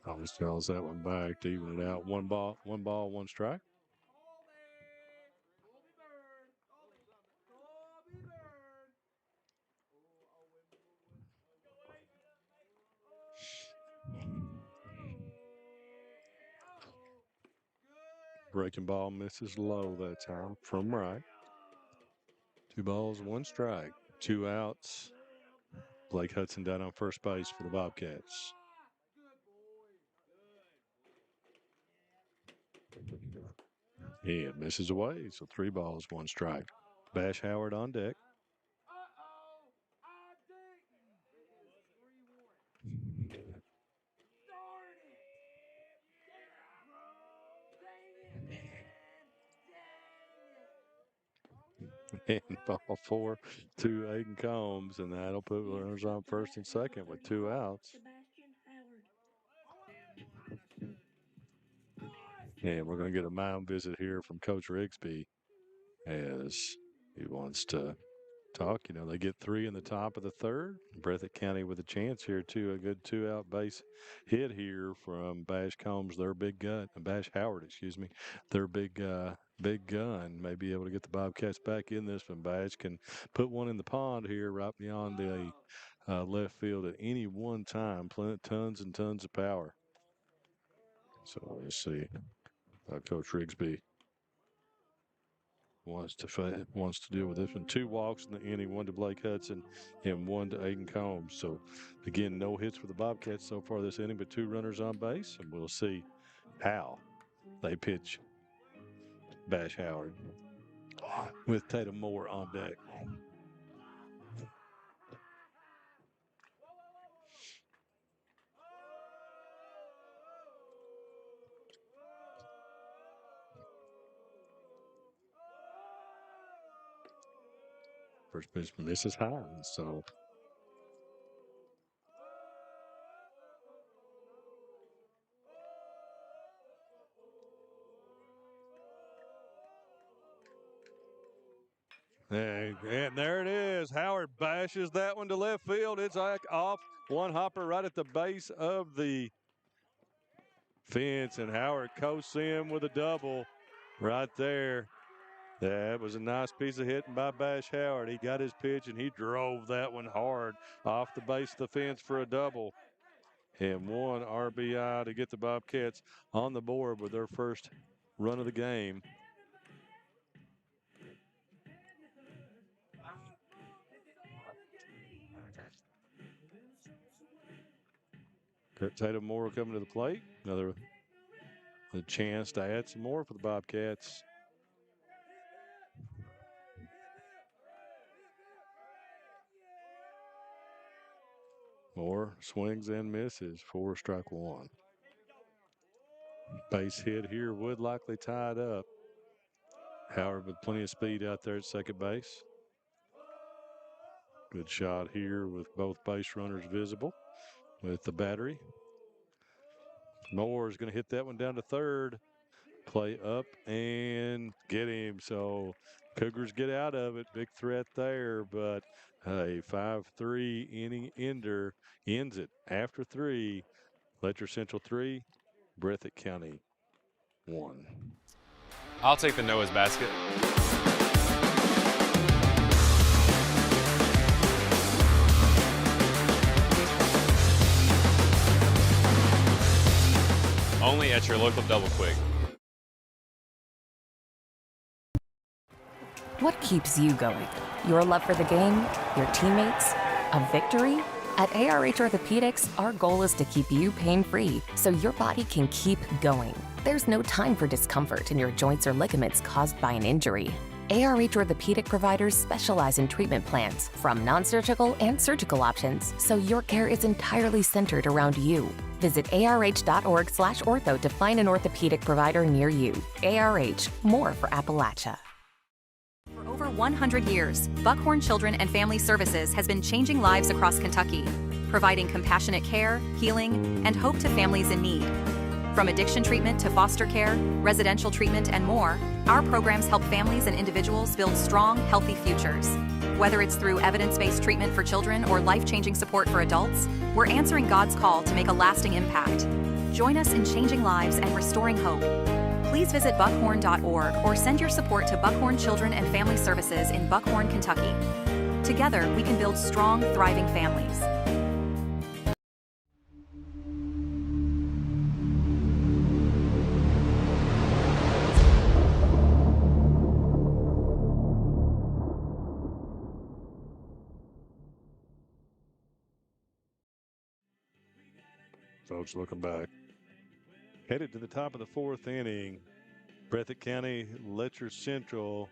S1: Always draws that one back to even it out. 1 ball, 1 strike. Breaking ball misses low that time from right. 2 balls, 1 strike, 2 outs. Blake Hudson down on first base for the Bobcats. And misses away, so 3 balls, 1 strike. Bash Howard on deck. And ball 4 to Aiden Combs, and that'll put runners on first and second with 2 outs. And we're going to get a mound visit here from Coach Rigsby as he wants to talk, they get 3 in the top of the third. Breathitt County with a chance here, too. A good 2-out base hit here from Bash Combs, their big gun. Bash Howard, excuse me, their big gun. May be able to get the Bobcats back in this one. Bash can put one in the pond here right beyond the left field at any one time. Tons and tons of power. So let's see. Coach Rigsby wants to deal with this one. 2 walks in the inning, 1 to Blake Hudson and 1 to Aiden Combs. So again, no hits for the Bobcats so far this inning, but 2 runners on base, and we'll see how they pitch Bash Howard with Tatum Moore on deck. First baseman misses high, so and there it is. Howard bashes that one to left field. It's off one hopper right at the base of the fence, and Howard coasts in with a double right there. That was a nice piece of hitting by Bash Howard. He got his pitch, and he drove that one hard off the base of the fence for a double. And 1 RBI to get the Bobcats on the board with their first run of the game. Tatum Moore coming to the plate. Another chance to add some more for the Bobcats. Moore swings and misses for strike 1. Base hit here would likely tie it up. Howard with plenty of speed out there at second base. Good shot here with both base runners visible with the battery. Moore is going to hit that one down to third. Play up and get him. So Cougars get out of it. Big threat there, but a 5-3 inning ender ends it after 3. Letcher Central 3, Breathitt County 1.
S12: I'll take the Noah's basket. Only at your local Double Quick.
S13: What keeps you going? Your love for the game? Your teammates? A victory? At ARH Orthopedics, our goal is to keep you pain-free so your body can keep going. There's no time for discomfort in your joints or ligaments caused by an injury. ARH Orthopedic providers specialize in treatment plans, from non-surgical and surgical options, so your care is entirely centered around you. Visit arh.org/ortho to find an orthopedic provider near you. ARH, more for Appalachia.
S5: For over 100 years, Buckhorn Children and Family Services has been changing lives across Kentucky, providing compassionate care, healing, and hope to families in need. From addiction treatment to foster care, residential treatment, and more, our programs help families and individuals build strong, healthy futures. Whether it's through evidence-based treatment for children or life-changing support for adults, we're answering God's call to make a lasting impact. Join us in changing lives and restoring hope. Please visit buckhorn.org or send your support to Buckhorn Children and Family Services in Buckhorn, Kentucky. Together, we can build strong, thriving families.
S1: Folks, looking back. Headed to the top of the 4th inning. Breathitt County, Letcher Central,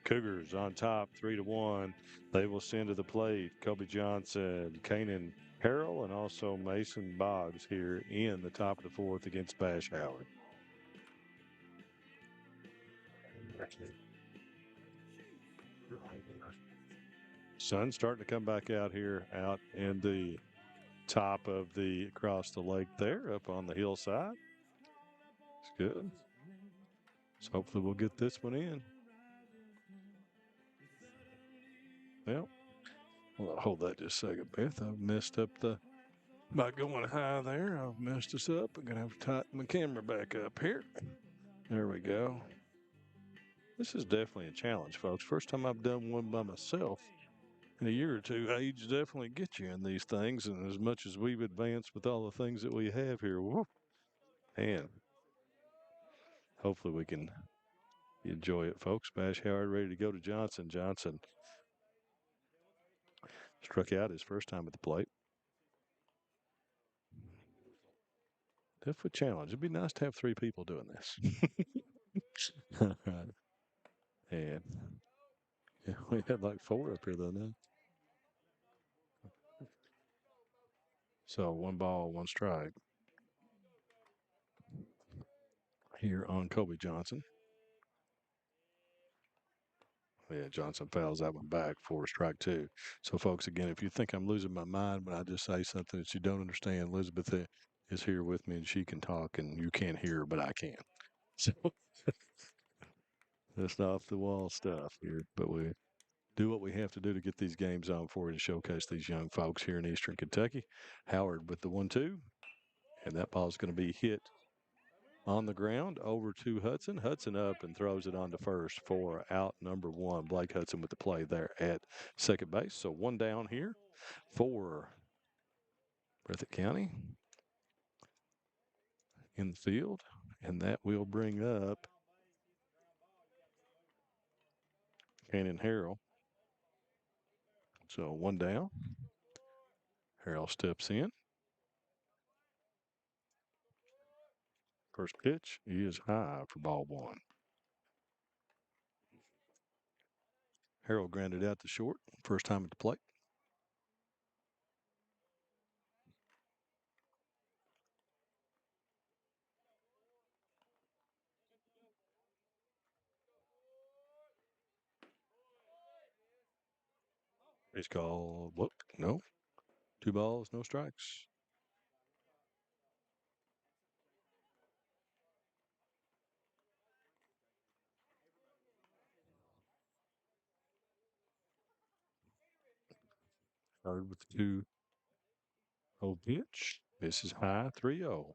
S1: Cougars on top 3-1. They will send to the plate Kobe Johnson, Kanan Harrell, and also Mason Boggs here in the top of the 4th against Bash Howard. Sun starting to come back out here, out in the top of the across the lake there, up on the hillside. It's good. So hopefully we'll get this one in. Well, I'll hold that just a second, Beth. I've messed up by going high there. I've messed us up. I'm going to have to tighten my camera back up here. There we go. This is definitely a challenge, folks. First time I've done one by myself in a year or two. Age definitely gets you in these things, and as much as we've advanced with all the things that we have here, whoop, man, hopefully we can enjoy it, folks. Bash Howard ready to go to Johnson. Johnson struck out his first time at the plate. Definitely a challenge. It'd be nice to have three people doing this. All right. And yeah, we had like four up here though now. So 1 ball, 1 strike here on Kobe Johnson. Yeah, Johnson fouls that one back for strike 2. So, folks, again, if you think I'm losing my mind when I just say something that you don't understand, Elizabeth is here with me and she can talk and you can't hear her, but I can. So, that's not off the wall stuff here, but we do what we have to do to get these games on for you to showcase these young folks here in Eastern Kentucky. Howard with the 1-2, and that ball is going to be hit on the ground over to Hudson. Hudson up and throws it on to first for out number 1. Blake Hudson with the play there at second base. So 1 down here for Breathitt County in the field. And that will bring up Cannon Harrell. So 1 down. Harrell steps in. First pitch is high for ball 1. Harrell grounded out to short. First time at the plate. He's called, look, no. 2 balls, no strikes. Started with the 2-0 pitch. This is high, 3-0.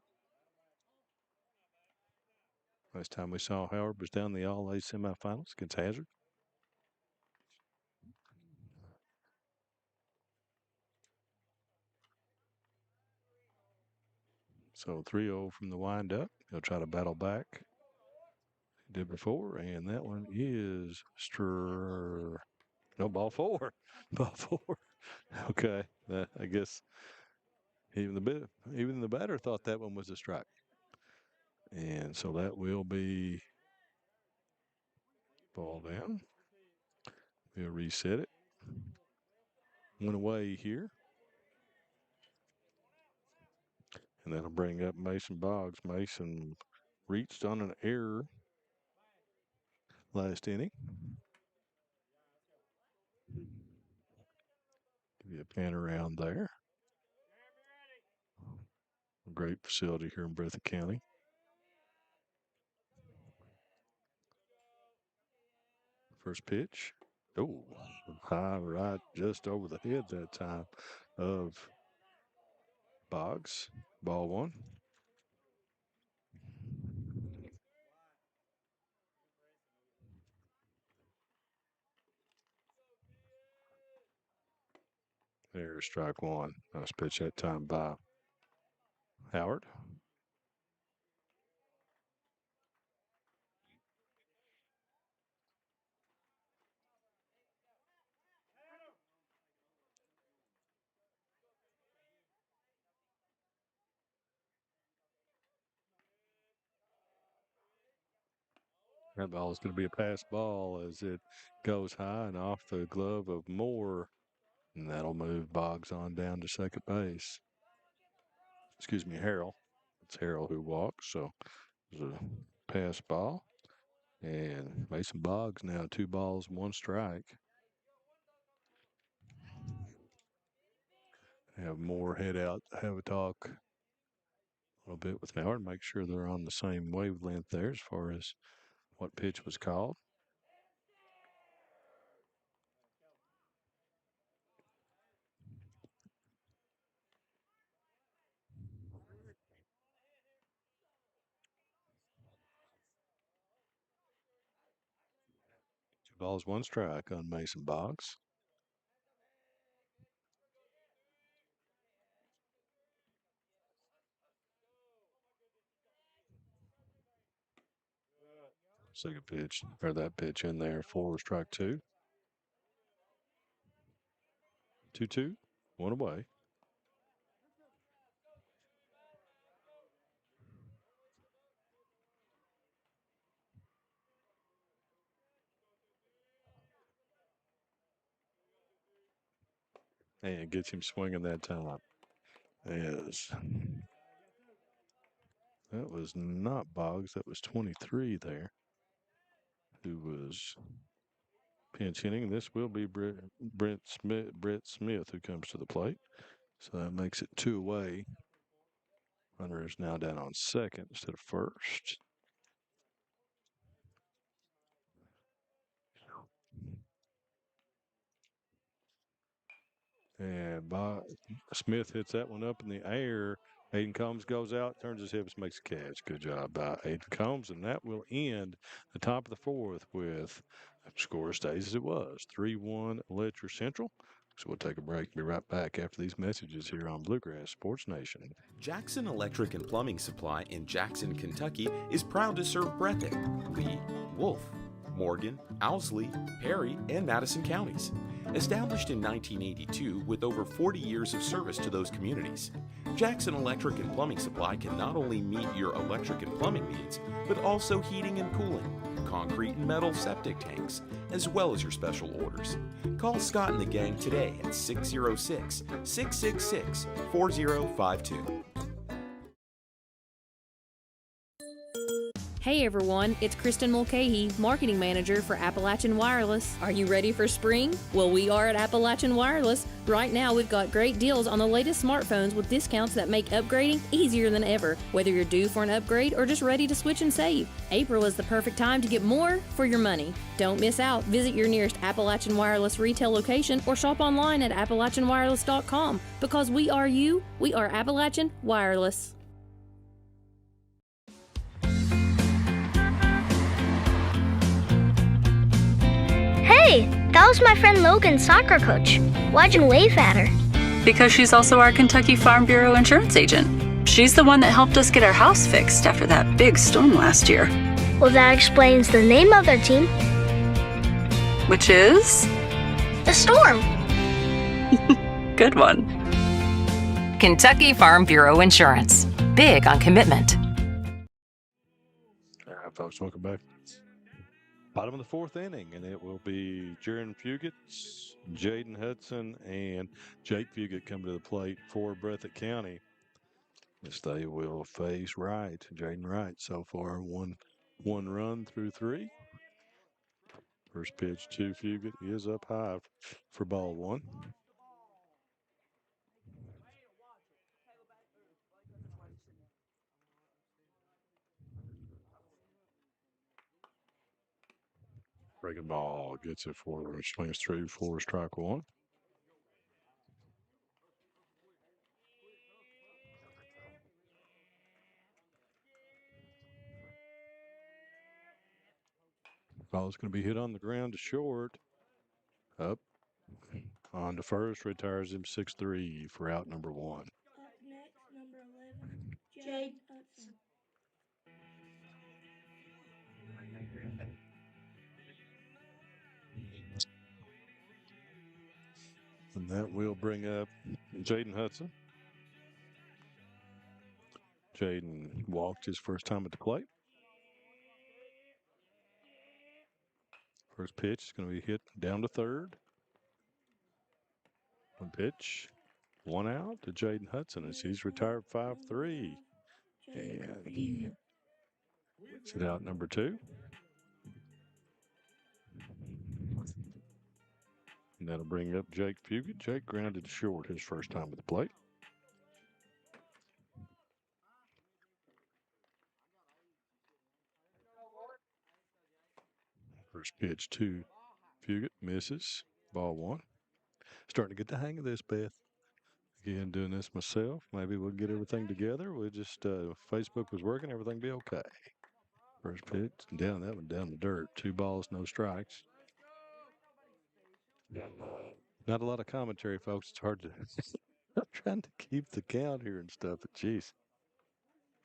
S1: Last time we saw Howard was down the All-A semifinals against Hazard. So 3-0 from the windup. He'll try to battle back. He did before, and that one is no, ball 4. Ball 4. Okay. I guess even the batter thought that one was a strike. And so that will be ball down. We'll reset it. 1 away here. And that'll bring up Mason Boggs. Mason reached on an error last inning. Give you a pan around there. A great facility here in Breathitt County. First pitch. Oh, high right just over the head that time of Boggs. Ball 1. There's strike 1. Nice pitch that time by Howard. That ball is going to be a pass ball as it goes high and off the glove of Moore. And that'll move Boggs on down to second base. Excuse me, Harrell. It's Harrell who walks. So there's a pass ball. And Mason Boggs now 2 balls, 1 strike. Have Moore head out, have a talk a little bit with Howard, make sure they're on the same wavelength there as far as what pitch was called. Balls, 1 strike on Mason Boggs. Second pitch, or that pitch in there for strike 2. 2-2, 1 away. And gets him swinging that time. Yes. That was not Boggs. That was 23 there, who was pinch hitting. This will be Brett Smith who comes to the plate. So that makes it 2 away. Runner is now down on second instead of first. And Smith hits that one up in the air. Aiden Combs goes out, turns his hips, makes a catch. Good job by Aiden Combs. And that will end the top of the 4th with the score stays as it was. 3-1 Letcher Central. So we'll take a break. Be right back after these messages here on Bluegrass Sports Nation.
S3: Jackson Electric and Plumbing Supply in Jackson, Kentucky is proud to serve Breathitt, Lee, Wolf, Morgan, Owsley, Perry, and Madison counties. Established in 1982 with over 40 years of service to those communities, Jackson Electric and Plumbing Supply can not only meet your electric and plumbing needs, but also heating and cooling, concrete and metal septic tanks, as well as your special orders. Call Scott and the gang today at 606-666-4052.
S14: Hey everyone, it's Kristen Mulcahy, Marketing Manager for Appalachian Wireless. Are you ready for spring? Well, we are at Appalachian Wireless. Right now, we've got great deals on the latest smartphones with discounts that make upgrading easier than ever, whether you're due for an upgrade or just ready to switch and save. April is the perfect time to get more for your money. Don't miss out. Visit your nearest Appalachian Wireless retail location or shop online at AppalachianWireless.com. Because we are you, we are Appalachian Wireless.
S9: Hey, that was my friend Logan's soccer coach. Why'd you wave at her?
S10: Because she's also our Kentucky Farm Bureau insurance agent. She's the one that helped us get our house fixed after that big storm last year.
S9: Well, that explains the name of their team.
S10: Which is?
S9: The Storm.
S10: Good one.
S5: Kentucky Farm Bureau Insurance. Big on commitment.
S1: All right, folks, welcome back. Bottom of the 4th inning, and it will be Jaron Fugit, Jaden Hudson, and Jake Fugit coming to the plate for Breathitt County. Yes, they will face Wright, Jaden Wright. So far, one run through 3. First pitch to Fugit is up high for ball 1. Breaking ball gets it for swings through for strike 1. Ball's going to be hit on the ground to short. Up on to first, retires him 6-3 for out number 1.
S4: Up next, number 11, Jade Hudson.
S1: And that will bring up Jaden Hudson. Jaden walked his first time at the plate. First pitch is going to be hit down to third. One pitch, 1 out to Jaden Hudson as he's retired 5-3. And he sit out number 2. And that'll bring up Jake Fugit. Jake grounded to short his first time at the plate. First pitch to Fugit, misses. Ball 1. Starting to get the hang of this, Beth. Again, doing this myself. Maybe we'll get everything together. We'll just, Facebook was working, everything be okay. First pitch, down that one, down the dirt. 2 balls, no strikes. Not a lot of commentary, folks. It's hard to. I'm trying to keep the count here and stuff, but geez,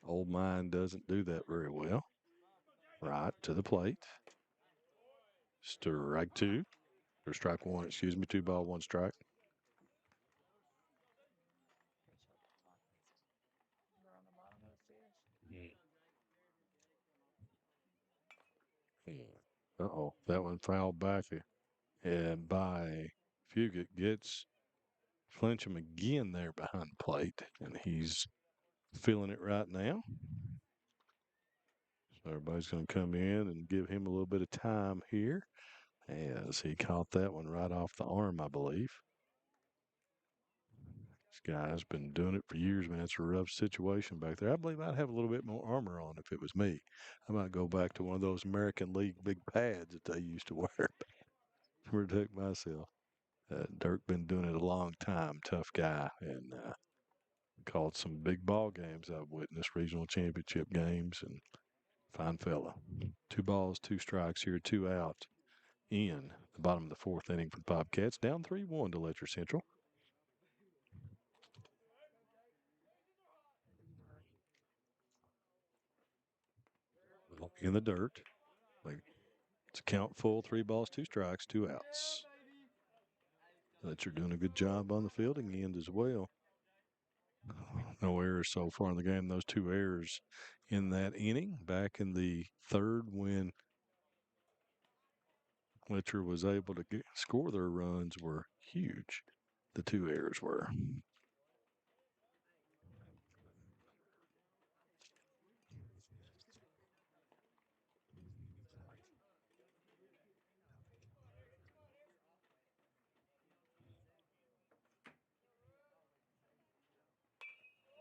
S1: old mine doesn't do that very well. Right to the plate. Strike two, or strike one, excuse me, 2 ball, 1 strike. Uh-oh, that one fouled back. And by Fugit gets Flincham again there behind the plate, and he's feeling it right now. So everybody's going to come in and give him a little bit of time here as he caught that one right off the arm, I believe. This guy's been doing it for years, man. It's a rough situation back there. I believe I'd have a little bit more armor on if it was me. I might go back to one of those American League big pads that they used to wear to protect myself. Dirk been doing it a long time, tough guy, and called some big ball games I've witnessed, regional championship games, and fine fella. 2 balls, 2 strikes here, 2 out in the bottom of the 4th inning for the Bobcats. Down 3-1 to Letcher Central. In the dirt. It's a count full, 3 balls, 2 strikes, 2 outs. Letcher doing a good job on the fielding end as well. No errors so far in the game. Those 2 errors in that inning. Back in the 3rd when Letcher was able to score their runs were huge. The 2 errors were.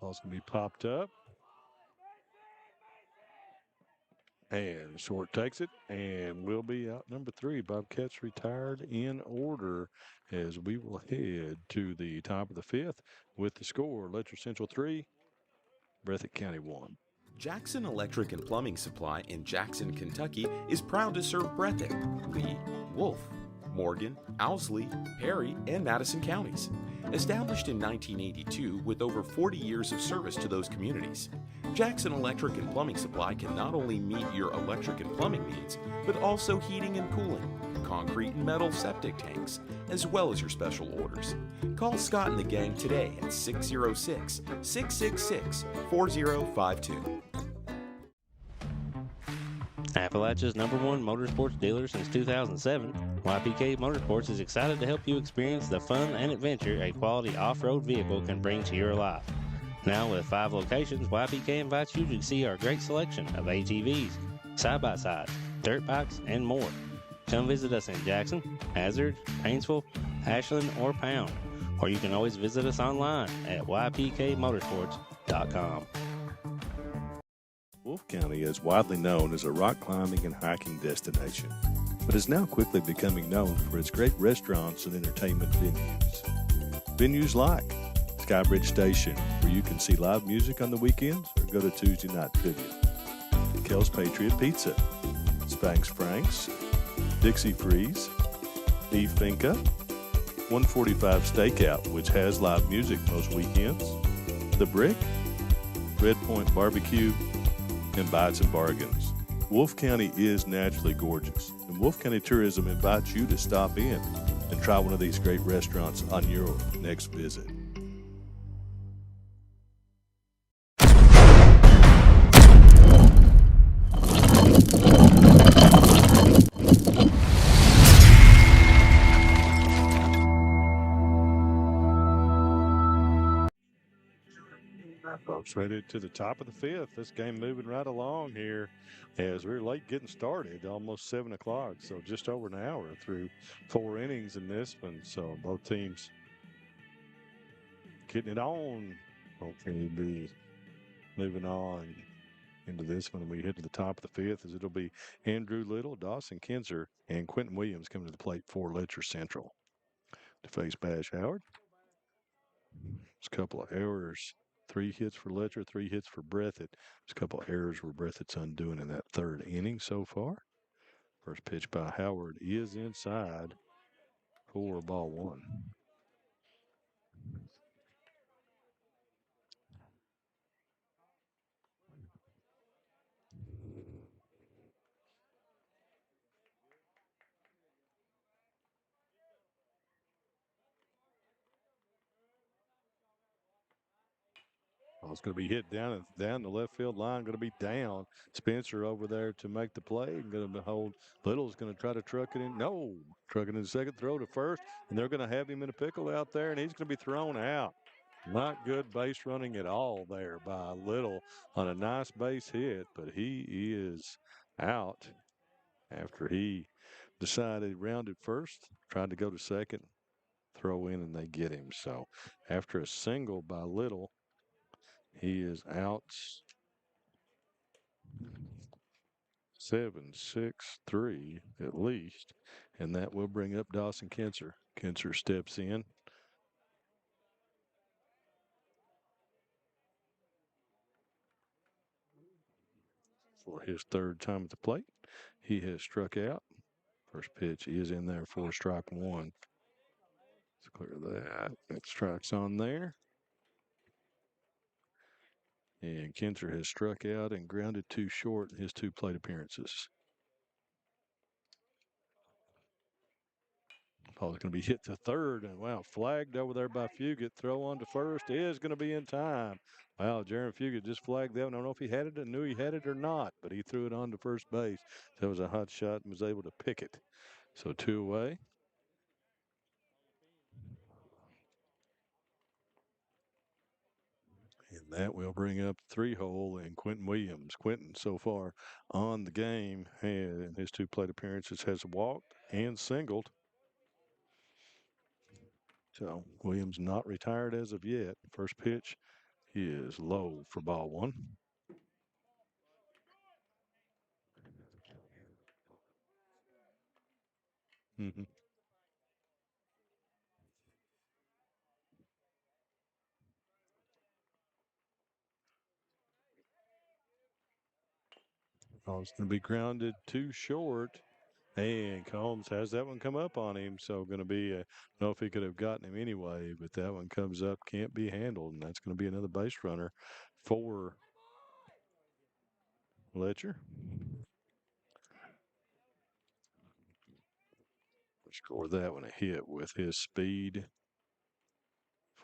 S1: Ball's going to be popped up. And short takes it and will be out number 3. Bobcats retired in order as we will head to the top of the 5th with the score. Letcher Central 3, Breathitt County 1.
S3: Jackson Electric and Plumbing Supply in Jackson, Kentucky is proud to serve Breathitt, Lee, Wolf, Morgan, Owsley, Perry, and Madison counties. Established in 1982 with over 40 years of service to those communities, Jackson Electric and Plumbing Supply can not only meet your electric and plumbing needs, but also heating and cooling, concrete and metal septic tanks, as well as your special orders. Call Scott and the gang today at 606-666-4052.
S15: Appalachia's #1 motorsports dealer since 2007, YPK Motorsports is excited to help you experience the fun and adventure a quality off-road vehicle can bring to your life. Now with 5 locations, YPK invites you to see our great selection of ATVs, side-by-sides, dirt bikes, and more. Come visit us in Jackson, Hazard, Painesville, Ashland, or Pound, or you can always visit us online at ypkmotorsports.com.
S2: Wolfe County is widely known as a rock climbing and hiking destination, but is now quickly becoming known for its great restaurants and entertainment venues. Venues like Skybridge Station, where you can see live music on the weekends or go to Tuesday night trivia. Kel's Patriot Pizza, Spanx Frank's, Dixie Freeze, Beef Finca, 145 Stakeout, which has live music most weekends, The Brick, Red Point Barbecue, and Bites and Bargains. Wolfe County is naturally gorgeous, and Wolfe County Tourism invites you to stop in and try one of these great restaurants on your next visit.
S1: Folks, right to the top of the 5th. This game moving right along here as we're late getting started, almost 7 o'clock. So just over an hour through 4 innings in this one. So both teams getting it on. Hopefully be moving on into this one. We head to the top of the 5th as it'll be Andrew Little, Dawson Kinzer, and Quentin Williams coming to the plate for Letcher Central. To face Bash Howard. There's a couple of errors. 3 hits for Letcher, 3 hits for Breathitt. There's a couple of errors where Breathitt's undoing in that 3rd inning so far. First pitch by Howard is inside for ball one. It's going to be hit down the left field line. Going to be down. Spencer over there to make the play. Going to hold. Little's going to try to truck it in. No, trucking in second, throw to first, and they're going to have him in a pickle out there, and he's going to be thrown out. Not good base running at all there by Little on a nice base hit, but he is out after he decided he rounded first, tried to go to second, throw in, and they get him. So after a single by Little, he is out 7-6-3 at least, and that will bring up Dawson Kinzer. Kinzer steps in. For his third time at the plate. He has struck out. First pitch is in there for strike one. Let's clear that. That strike's on there. And Kinzer has struck out and grounded too short in his 2 plate appearances. Ball's going to be hit to third, and wow, flagged over there by Fugit. Throw on to first is going to be in time. Wow, Jaron Fugit just flagged that one. I don't know if he had it and knew he had it or not, but he threw it on to first base. That was a hot shot and was able to pick it. So 2 away. And that will bring up 3-hole and Quentin Williams. Quentin so far on the game and in his 2 plate appearances has walked and singled. So Williams not retired as of yet. First pitch is low for ball one. Mm-hmm. Oh, it's going to be grounded too short. And Combs has that one come up on him. So going to be, I don't know if he could have gotten him anyway, but that one comes up, can't be handled. And that's going to be another base runner for Letcher. Score that one a hit with his speed.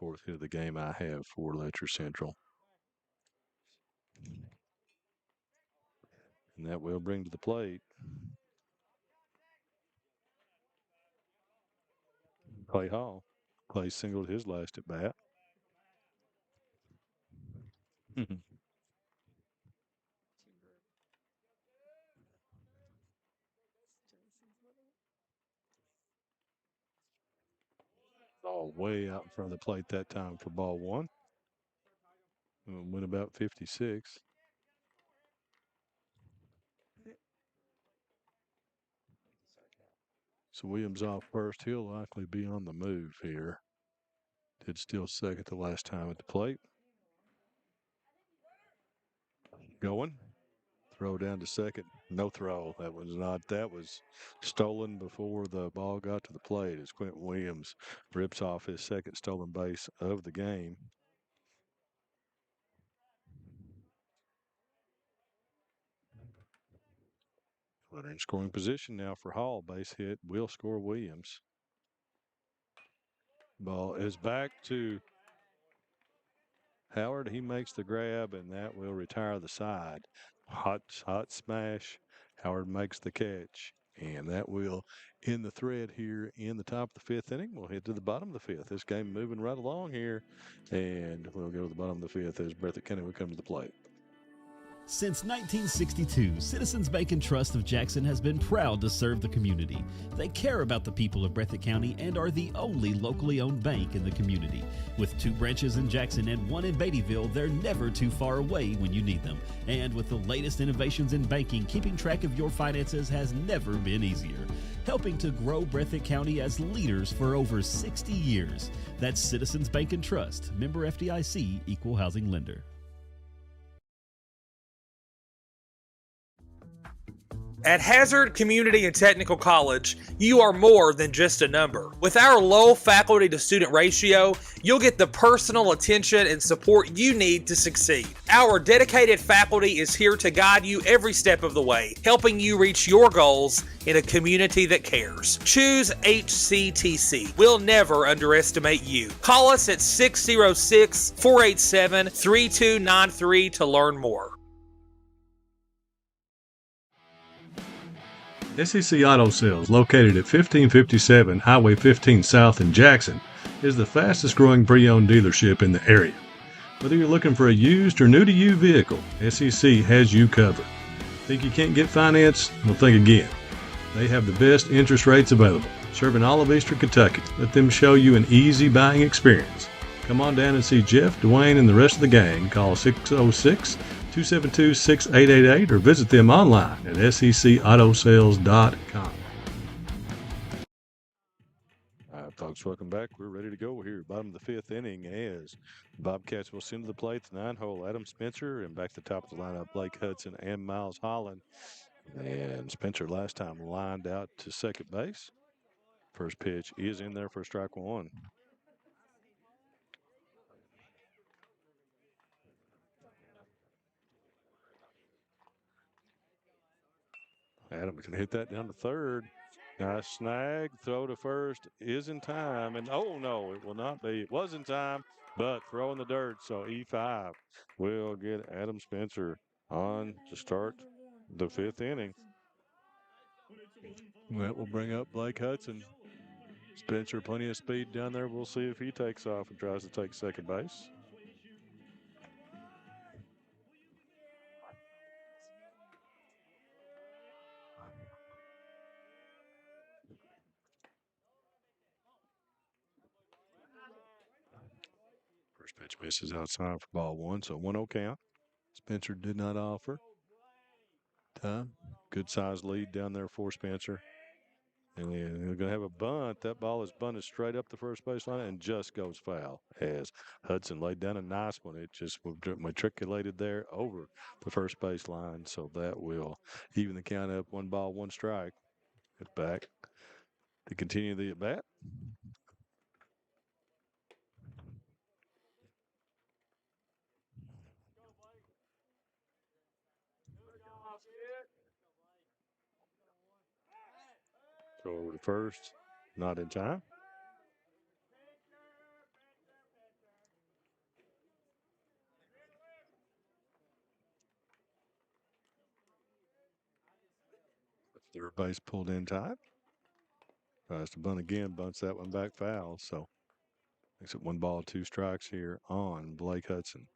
S1: 4th hit of the game I have for Letcher Central. And that will bring to the plate Clay Hall. Clay singled his last at bat. All way out in front of the plate that time for ball one. Went about 56. So Williams off first. He'll likely be on the move here. Did steal second the last time at the plate. Going. Throw down to second. No throw. That was stolen before the ball got to the plate as Quentin Williams rips off his second stolen base of the game. Runner in scoring position now for Hall. Base hit will score Williams. Ball is back to Howard. He makes the grab, and that will retire the side. Hot smash. Howard makes the catch, and that will end the thread here in the top of the 5th inning. We'll head to the bottom of the 5th. This game moving right along here, and we'll go to the bottom of the 5th as Breathitt County will come to the plate.
S7: Since 1962, Citizens Bank and Trust of Jackson has been proud to serve the community. They care about the people of Breathitt County and are the only locally owned bank in the community. With 2 branches in Jackson and 1 in Beattyville, they're never too far away when you need them. And with the latest innovations in banking, keeping track of your finances has never been easier. Helping to grow Breathitt County as leaders for over 60 years. That's Citizens Bank and Trust, member FDIC, equal housing lender.
S6: At Hazard Community and Technical College, you are more than just a number. With our low faculty to student ratio, you'll get the personal attention and support you need to succeed. Our dedicated faculty is here to guide you every step of the way, helping you reach your goals in a community that cares. Choose HCTC. We'll never underestimate you. Call us at 606-487-3293 to learn more.
S1: SEC Auto Sales, located at 1557 Highway 15 South in Jackson, is the fastest growing pre-owned dealership in the area. Whether you're looking for a used or new-to-you vehicle, SEC has you covered. Think you can't get finance? Well, think again. They have the best interest rates available, serving all of Eastern Kentucky. Let them show you an easy buying experience. Come on down and see Jeff, Dwayne, and the rest of the gang. Call 606-272-6888 or visit them online at secautosales.com. All right, folks, welcome back. We're ready to go here. Bottom of the fifth inning as the Bobcats will send to the plate the 9-hole Adam Spencer, and back to the top of the lineup, Blake Hudson and Miles Holland. And Spencer last time lined out to second base. First pitch is in there for strike one. Adam can hit that down to third. Nice snag. Throw to first is in time. And oh no, it will not be. It was in time, but throw in the dirt. So E5 will get Adam Spencer on to start the fifth inning. That will bring up Blake Hudson. Spencer, plenty of speed down there. We'll see if he takes off and tries to take second base. First pitch misses outside for ball one, so 1-0 count. Spencer did not offer time. Good size lead down there for Spencer. And they're going to have a bunt. That ball is bunted straight up the first baseline and just goes foul as Hudson laid down a nice one. It just matriculated there over the first baseline. So that will even the count up. 1 ball, 1 strike. It's back to continue the at bat. Throw over to first. Not in time. Third base pulled in tight. Tries to bunt again. Bunts that one back foul. So makes it 1 ball, 2 strikes here on Blake Hudson.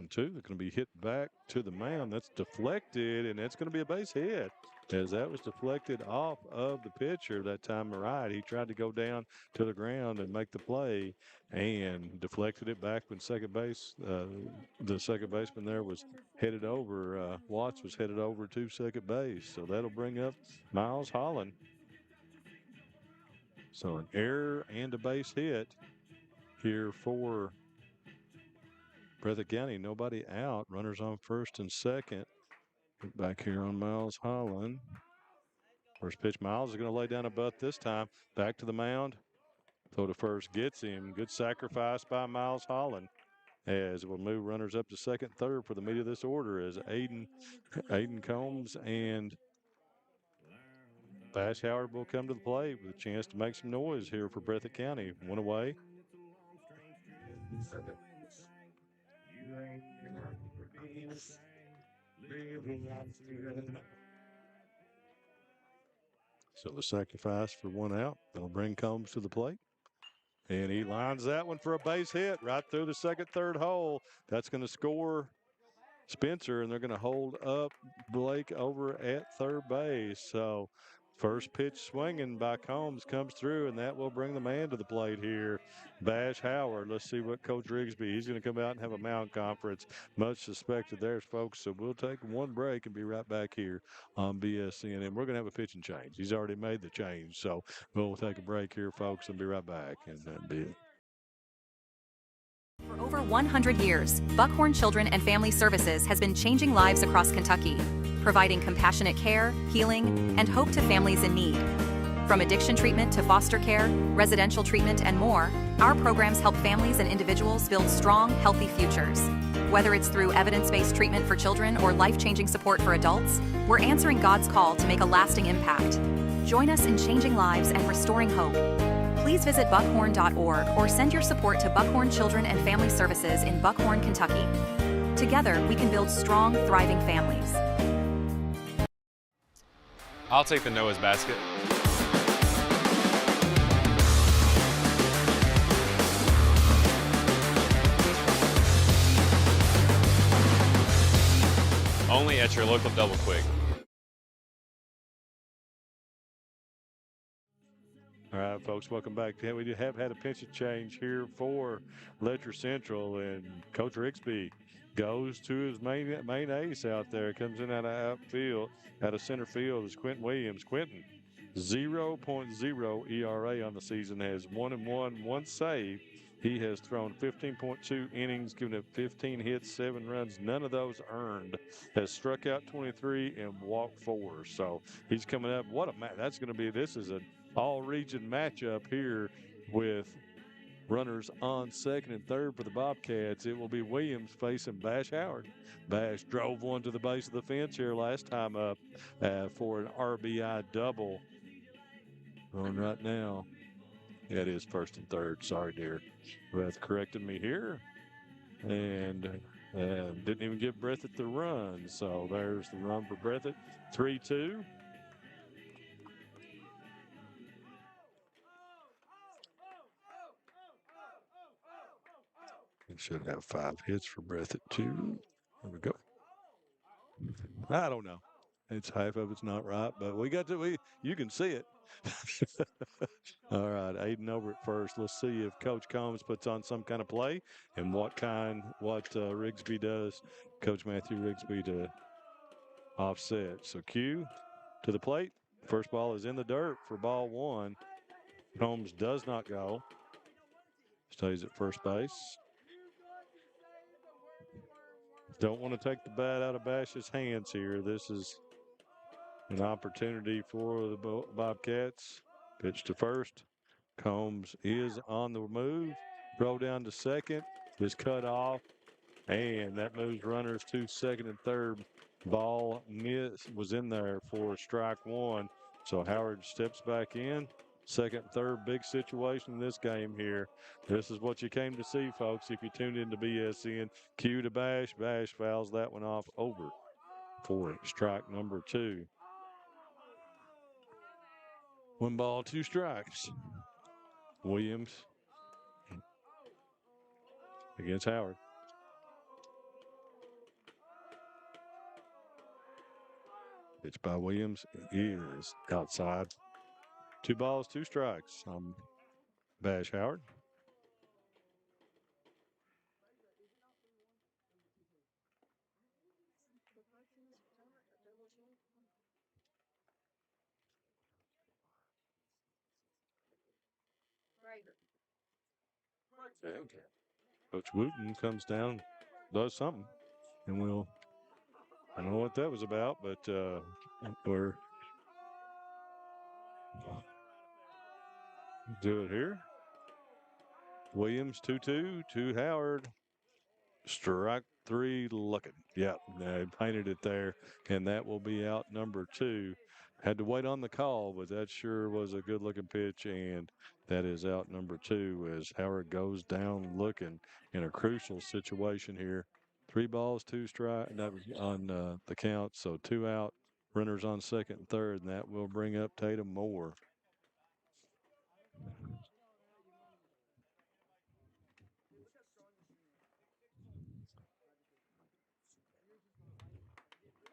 S1: And 2, they're going to be hit back to the mound. That's deflected, and that's going to be a base hit. As that was deflected off of the pitcher that time right. He tried to go down to the ground and make the play and deflected it back when second base, the second baseman there was headed over. Watts was headed over to second base. So that'll bring up Miles Holland. So an error and a base hit here for Breathitt County. Nobody out. Runners on first and second. Back here on Miles Holland. First pitch, Miles is going to lay down a butt this time. Back to the mound. Throw to first gets him. Good sacrifice by Miles Holland. As we'll move runners up to second, third for the meat of this order as Aiden Combs and Bash Howard will come to the plate with a chance to make some noise here for Breathitt County. 1 away. So the sacrifice for 1 out. They'll bring Combs to the plate. And he lines that one for a base hit right through the second, third hole. That's going to score Spencer, and they're going to hold up Blake over at third base. So First pitch swinging by Combs comes through, and that will bring the man to the plate here. Bash Howard. Let's see what Coach Rigsby, he's going to come out and have a mound conference. Much suspected there, folks. So we'll take one break and be right back here on BSN. And we're going to have a pitching change. He's already made the change. So we'll take a break here, folks, and be right back. And that'll be it.
S5: For over 100 years, Buckhorn Children and Family Services has been changing lives across Kentucky, providing compassionate care, healing, and hope to families in need. From addiction treatment to foster care, residential treatment, and more, our programs help families and individuals build strong, healthy futures. Whether it's through evidence-based treatment for children or life-changing support for adults, we're answering God's call to make a lasting impact. Join us in changing lives and restoring hope. Please visit buckhorn.org or send your support to Buckhorn Children and Family Services in Buckhorn, Kentucky. Together, we can build strong, thriving families.
S12: I'll take the Noah's basket. Only at your local Double Quick.
S1: All right, folks, welcome back. We have had a pinch change here for Letcher Central, and Coach Rigsby goes to his main ace out there. Comes in out of center field is Quentin Williams. Quentin, 0.0 ERA on the season, has 1-1, 1 save. He has thrown 15.2 innings, given up 15 hits, 7 runs, none of those earned. Has struck out 23 and walked 4. So he's coming up. What a match that's going to be. This is an all-region matchup here with runners on second and third for the Bobcats. It will be Williams facing Bash Howard. Bash drove one to the base of the fence here last time up for an RBI double. On right now. Yeah, it is first and third. Sorry, dear. Beth corrected me here. And didn't even give Breathitt the run. So there's the run for Breathitt. 3-2. He should have 5 hits for Breathitt, too. There we go. I don't know. It's half of it's not right, but you can see it. All right, Aiden over at first. Let's see if Coach Combs puts on some kind of play and what Rigsby does. Coach Matthew Rigsby to offset. So Q to the plate. First ball is in the dirt for ball 1. Combs does not go. Stays at first base. Don't want to take the bat out of Bash's hands here. This is an opportunity for the Bobcats. Pitch to first. Combs is on the move. Throw down to second. Is cut off. And that moves runners to second and third. Ball was in there for strike 1. So Howard steps back in. Second, third, big situation in this game here. This is what you came to see, folks, if you tuned into BSN. Q to Bash. Bash fouls that one off over for strike number 2. 1 ball, 2 strikes. Williams against Howard. Pitch by Williams is outside. 2 balls, 2 strikes on Bash Howard. Coach Wooten comes down, does something, and I don't know what that was about, but we're do it here. Williams 2-2 to Howard. Strike 3 looking. Yep, they painted it there, and that will be out number 2. Had to wait on the call, but that sure was a good looking pitch, and that is out number 2 as Howard goes down looking in a crucial situation here. 3 balls, 2 strikes on the count, so 2 out. Runners on second and third, and that will bring up Tatum Moore.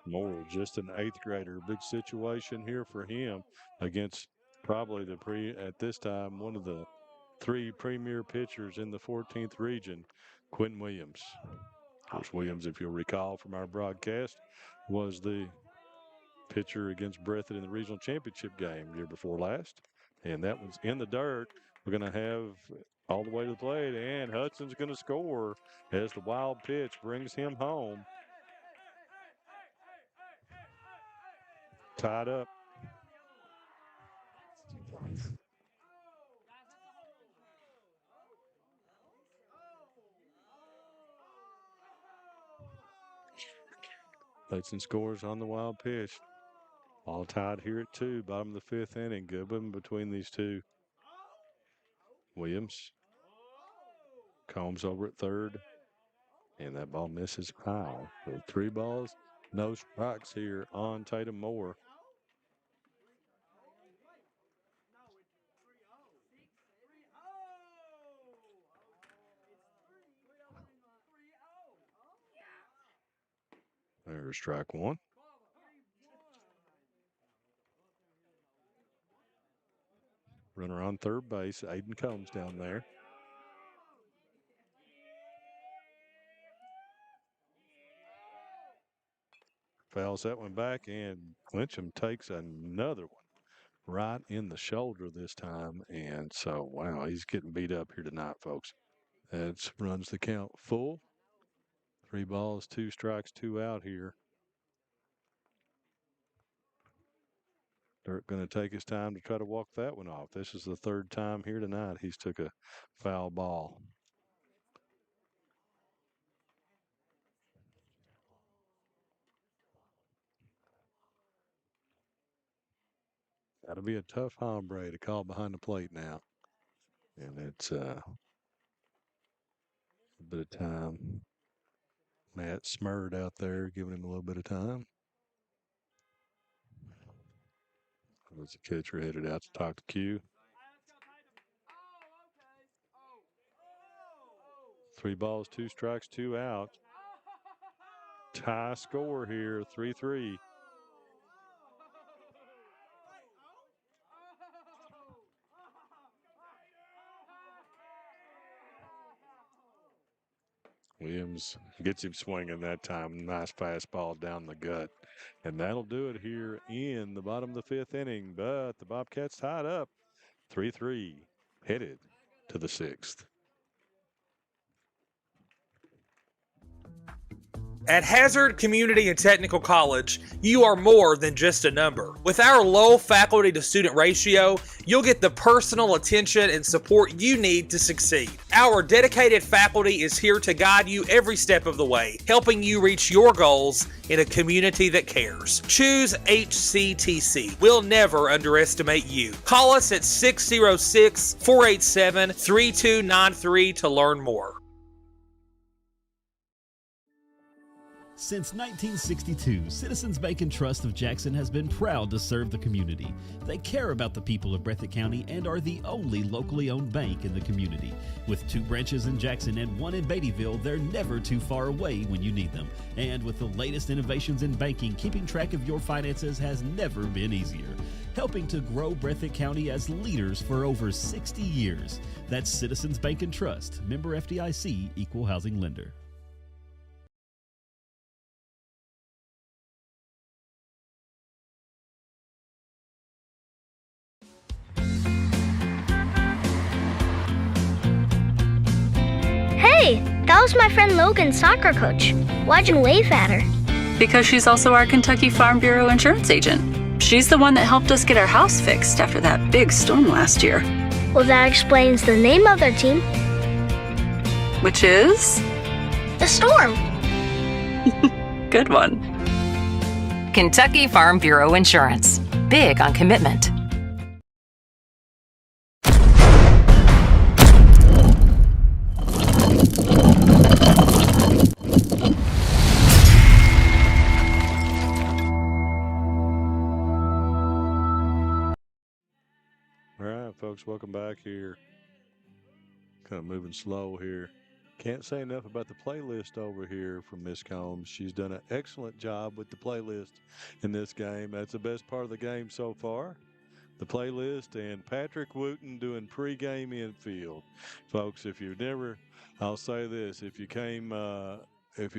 S1: Moore, just an 8th grader. Big situation here for him against probably at this time, one of the 3 premier pitchers in the 14th region, Quentin Williams. Of course, Williams, if you'll recall from our broadcast, was the pitcher against Breathitt in the regional championship game year before last. And that one's in the dirt. We're going to have all the way to the plate, and Hudson's going to score as the wild pitch brings him home. Tied up. Hudson scores on the wild pitch. All tied here at 2, bottom of the 5th inning. Good one between these two. Williams. Combs over at third. And that ball misses high. So 3 balls, no strikes here on Tatum Moore. There's strike 1. Runner on third base. Aiden Combs down there. Fouls that one back, and Clincham takes another one right in the shoulder this time. And so, wow, he's getting beat up here tonight, folks. That runs the count full. 3 balls, 2 strikes, 2 out here. Dirk going to take his time to try to walk that one off. This is the 3rd time here tonight he's took a foul ball. That'll be a tough hombre to call behind the plate now. And it's a bit of time. Matt Smurd out there giving him a little bit of time. As the catcher headed out to talk to Q. 3 balls, 2 strikes, 2 out. Tie score here, 3-3. Williams gets him swinging that time. Nice fastball down the gut. And that'll do it here in the bottom of the 5th inning. But the Bobcats tied up 3-3, headed to the 6th.
S6: At Hazard Community and Technical College, you are more than just a number. With our low faculty to student ratio, you'll get the personal attention and support you need to succeed. Our dedicated faculty is here to guide you every step of the way, helping you reach your goals in a community that cares. Choose HCTC. We'll never underestimate you. Call us at 606-487-3293 to learn more.
S7: Since 1962, Citizens Bank and Trust of Jackson has been proud to serve the community. They care about the people of Breathitt County and are the only locally owned bank in the community. With 2 branches in Jackson and 1 in Beattyville, they're never too far away when you need them. And with the latest innovations in banking, keeping track of your finances has never been easier. Helping to grow Breathitt County as leaders for over 60 years. That's Citizens Bank and Trust, member FDIC, equal housing lender.
S9: Hey, that was my friend Logan's soccer coach. Why'd you wave at her?
S10: Because she's also our Kentucky Farm Bureau insurance agent. She's the one that helped us get our house fixed after that big storm last year.
S9: Well, that explains the name of their team.
S10: Which is?
S9: The Storm.
S10: Good one.
S5: Kentucky Farm Bureau Insurance. Big on commitment.
S1: All right, folks, welcome back here. Kind of moving slow here. Can't say enough about the playlist over here from Miss Combs. She's done an excellent job with the playlist in this game. That's the best part of the game so far. The playlist and Patrick Wooten doing pregame infield. Folks, if you've never, I'll say this, if you come to a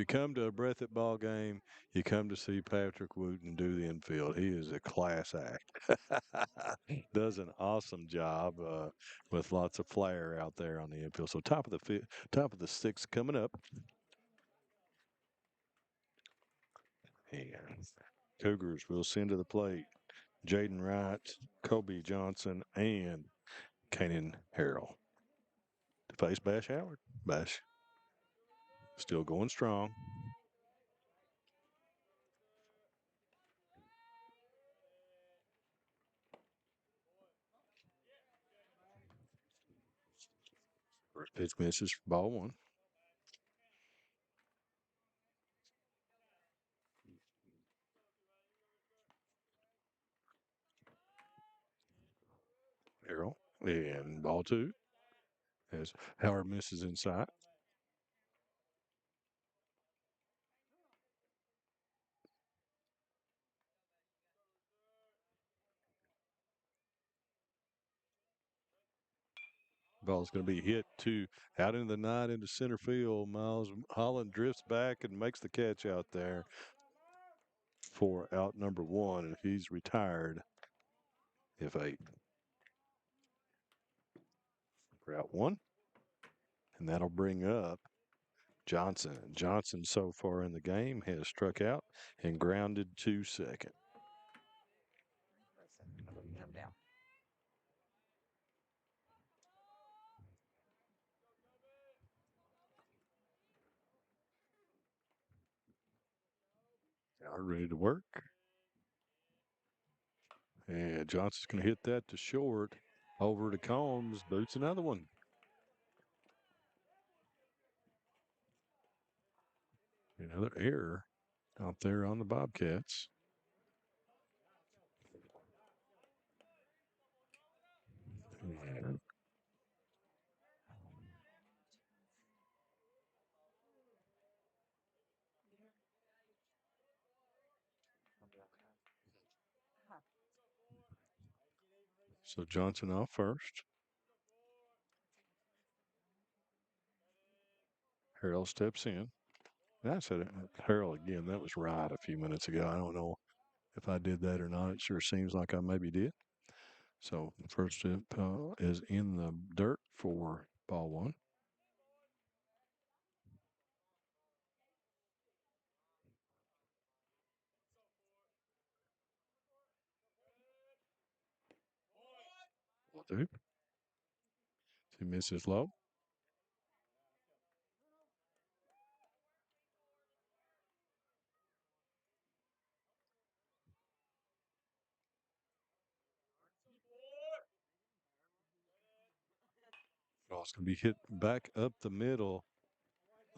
S1: Breathitt ball game, you come to see Patrick Wooten do the infield. He is a class act. Does an awesome job with lots of flair out there on the infield. So top of the sixth coming up. And Cougars will send to the plate Jaden Wright, Kobe Johnson, and Kanan Harrell to face Bash Howard. Bash still going strong. First pitch misses for ball one. Harrell and ball two as Howard misses inside. Ball's going to be hit out into the night into center field. Miles Holland drifts back and makes the catch out there for out number one, and he's retired. If eight for out one, and that'll bring up Johnson. Johnson so far in the game has struck out and grounded to second. Now ready to work. And Johnson's going to hit that to short. Over to Combs. Boots another one. Another error out there on the Bobcats. And so Johnson off first. Harrell steps in. And I said Harrell again. That was right a few minutes ago. I don't know if I did that or not. It sure seems like I maybe did. So first step is in the dirt for ball one. Two. He misses low. Ball's going to be hit back up the middle.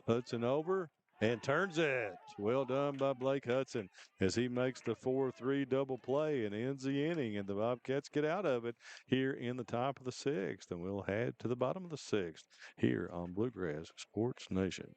S1: Hudson over and turns it. Well done by Blake Hudson as he makes the 4-3 double play and ends the inning. And the Bobcats get out of it here in the top of the sixth. And we'll head to the bottom of the sixth here on Bluegrass Sports Nation.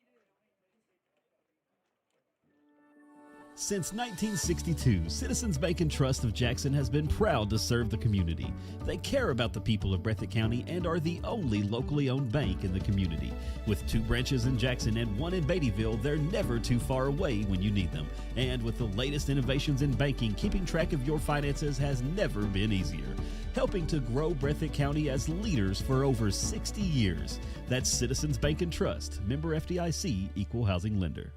S7: Since 1962, Citizens Bank and Trust of Jackson has been proud to serve the community. They care about the people of Breathitt County and are the only locally owned bank in the community. With 2 branches in Jackson and 1 in Beattyville, they're never too far away when you need them. And with the latest innovations in banking, keeping track of your finances has never been easier. Helping to grow Breathitt County as leaders for over 60 years. That's Citizens Bank and Trust, member FDIC, equal housing lender.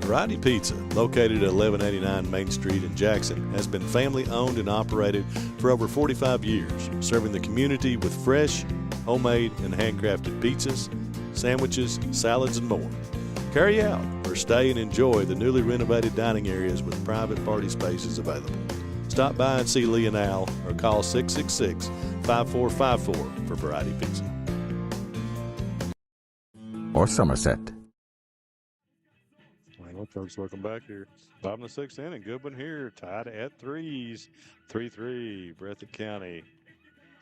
S2: Variety Pizza, located at 1189 Main Street in Jackson, has been family owned and operated for over 45 years, serving the community with fresh, homemade, and handcrafted pizzas, sandwiches, salads, and more. Carry out or stay and enjoy the newly renovated dining areas with private party spaces available. Stop by and see Lee and Al or call 666-5454 for Variety Pizza.
S16: Or Somerset.
S1: Well, folks, welcome back here. Bottom of the sixth inning. Good one here. Tied at threes. 3-3. Breathitt County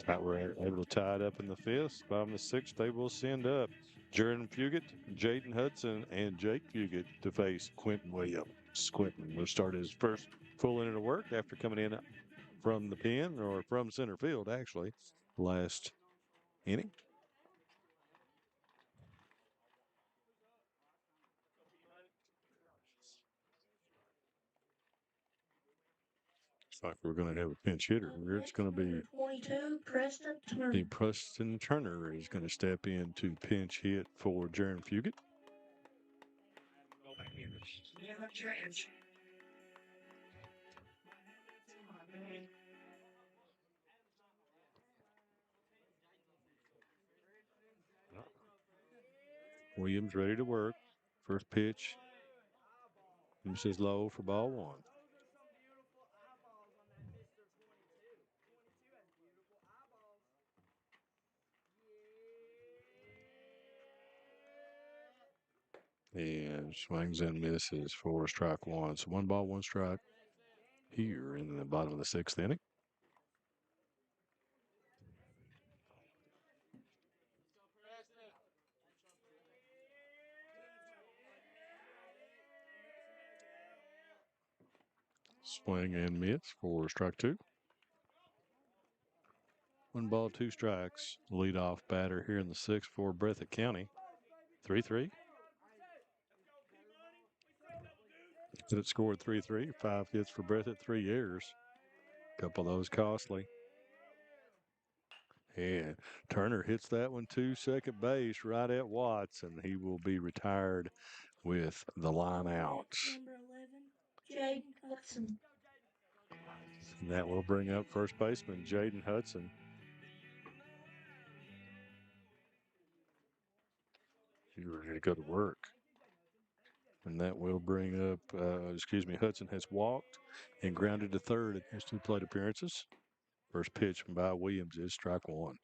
S1: We're able to tie it up in the fifth. Bottom of the sixth, they will send up Jordan Fugit, Jaden Hudson, and Jake Fugit to face Quentin Williams. Quentin will start his first full inning of work after coming in from the pen, or from center field, actually, last inning. Looks like we're going to have a pinch hitter here. It's going to be
S4: 22, Preston Turner.
S1: Preston Turner is going to step in to pinch hit for Jaron Fugit. Williams ready to work. First pitch. This is low for ball one. And swings and misses for strike one. So 1 ball, 1 strike here in the bottom of the sixth inning. Swing and miss for strike 2. 1 ball, 2 strikes. Leadoff batter here in the sixth for Breathitt County. 3-3. It scored 3-3. 5 hits for Breathitt, 3 errors. A couple of those costly. And Turner hits that one to second base right at Watts, and he will be retired with the line out.
S4: Number 11, Jaden Hudson.
S1: And that will bring up first baseman Jaden Hudson. He's ready to go to work. And that will bring up, Hudson has walked and grounded to third in his 2 plate appearances. First pitch by Williams is strike 1.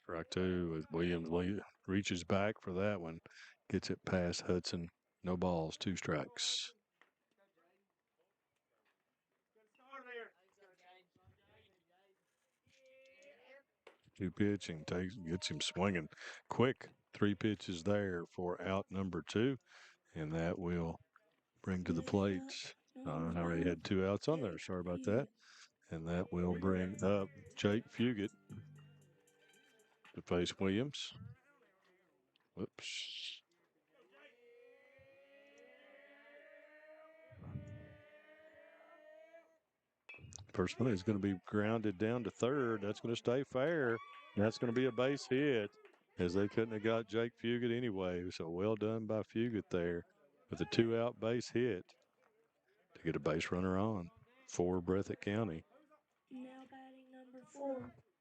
S1: Strike 2 as Williams reaches back for that one. Gets it past Hudson. No balls, 2 strikes. Two pitching gets him swinging quick. 3 pitches there for out number 2, and that will bring to the plate. I already had 2 outs on there. Sorry about that. And that will bring up Jake Fugit to face Williams. Whoops. First one is going to be grounded down to third. That's going to stay fair. That's going to be a base hit, as they couldn't have got Jake Fugit anyway. So well done by Fugit there with a 2-out base hit to get a base runner on for Breathitt County.
S4: Now batting number 4,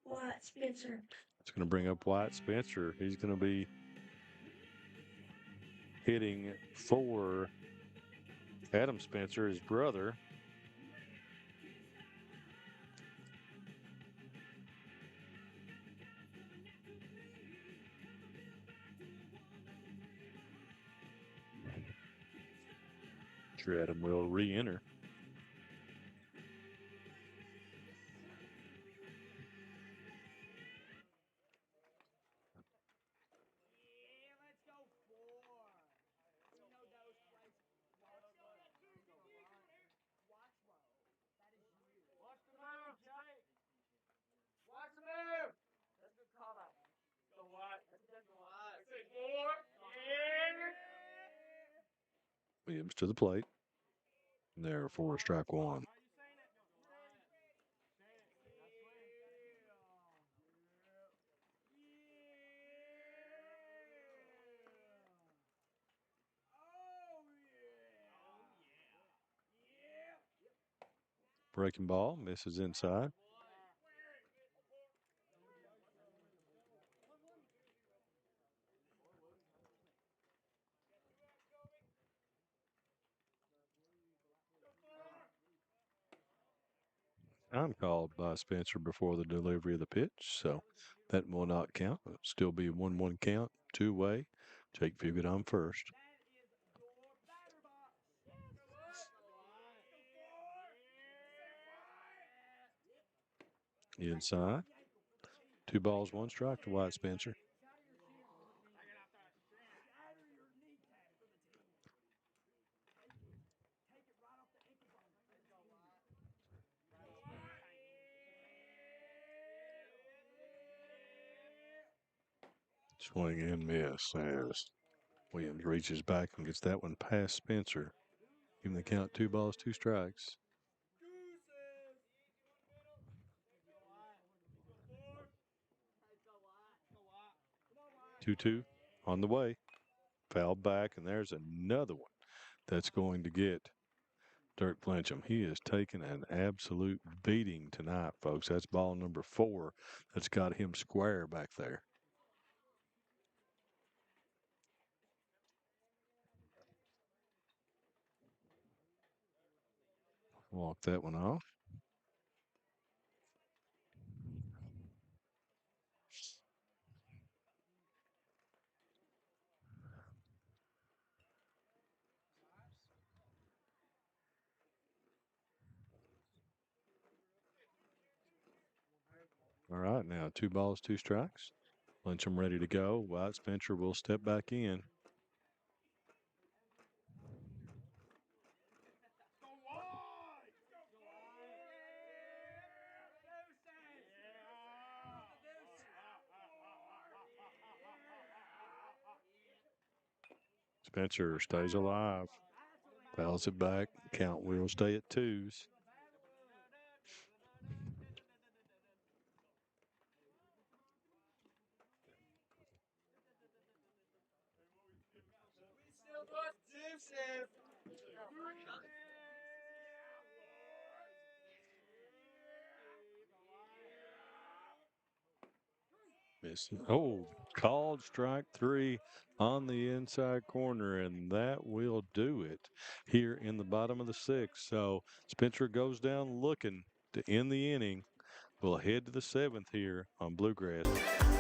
S4: Wyatt Spencer.
S1: It's going to bring up Wyatt Spencer. He's going to be hitting for Adam Spencer, his brother. Adam will re-enter. Williams to the plate. There for strike 1. Breaking ball, misses inside. time called by Spencer before the delivery of the pitch, so that will not count. It'll still be a 1-1 count, two-way. Jake Fugit on first. Inside. 2 balls, 1 strike to Wyatt Spencer. Swing and miss as Williams reaches back and gets that one past Spencer. Even the count 2 balls, 2 strikes. 2-2 on the way. Fouled back, and there's another one that's going to get Dirk Blancham. He has taken an absolute beating tonight, folks. That's ball number 4 that's got him square back there. Walk that one off. All right, now 2 balls, 2 strikes. Blancham ready to go. Wyatt Spencer will step back in. Spencer stays alive. Fouls it back. Count will stay at 2s. Oh, called strike 3 on the inside corner, and that will do it here in the bottom of the 6th. So Spencer goes down looking to end the inning. We'll head to the 7th here on Bluegrass.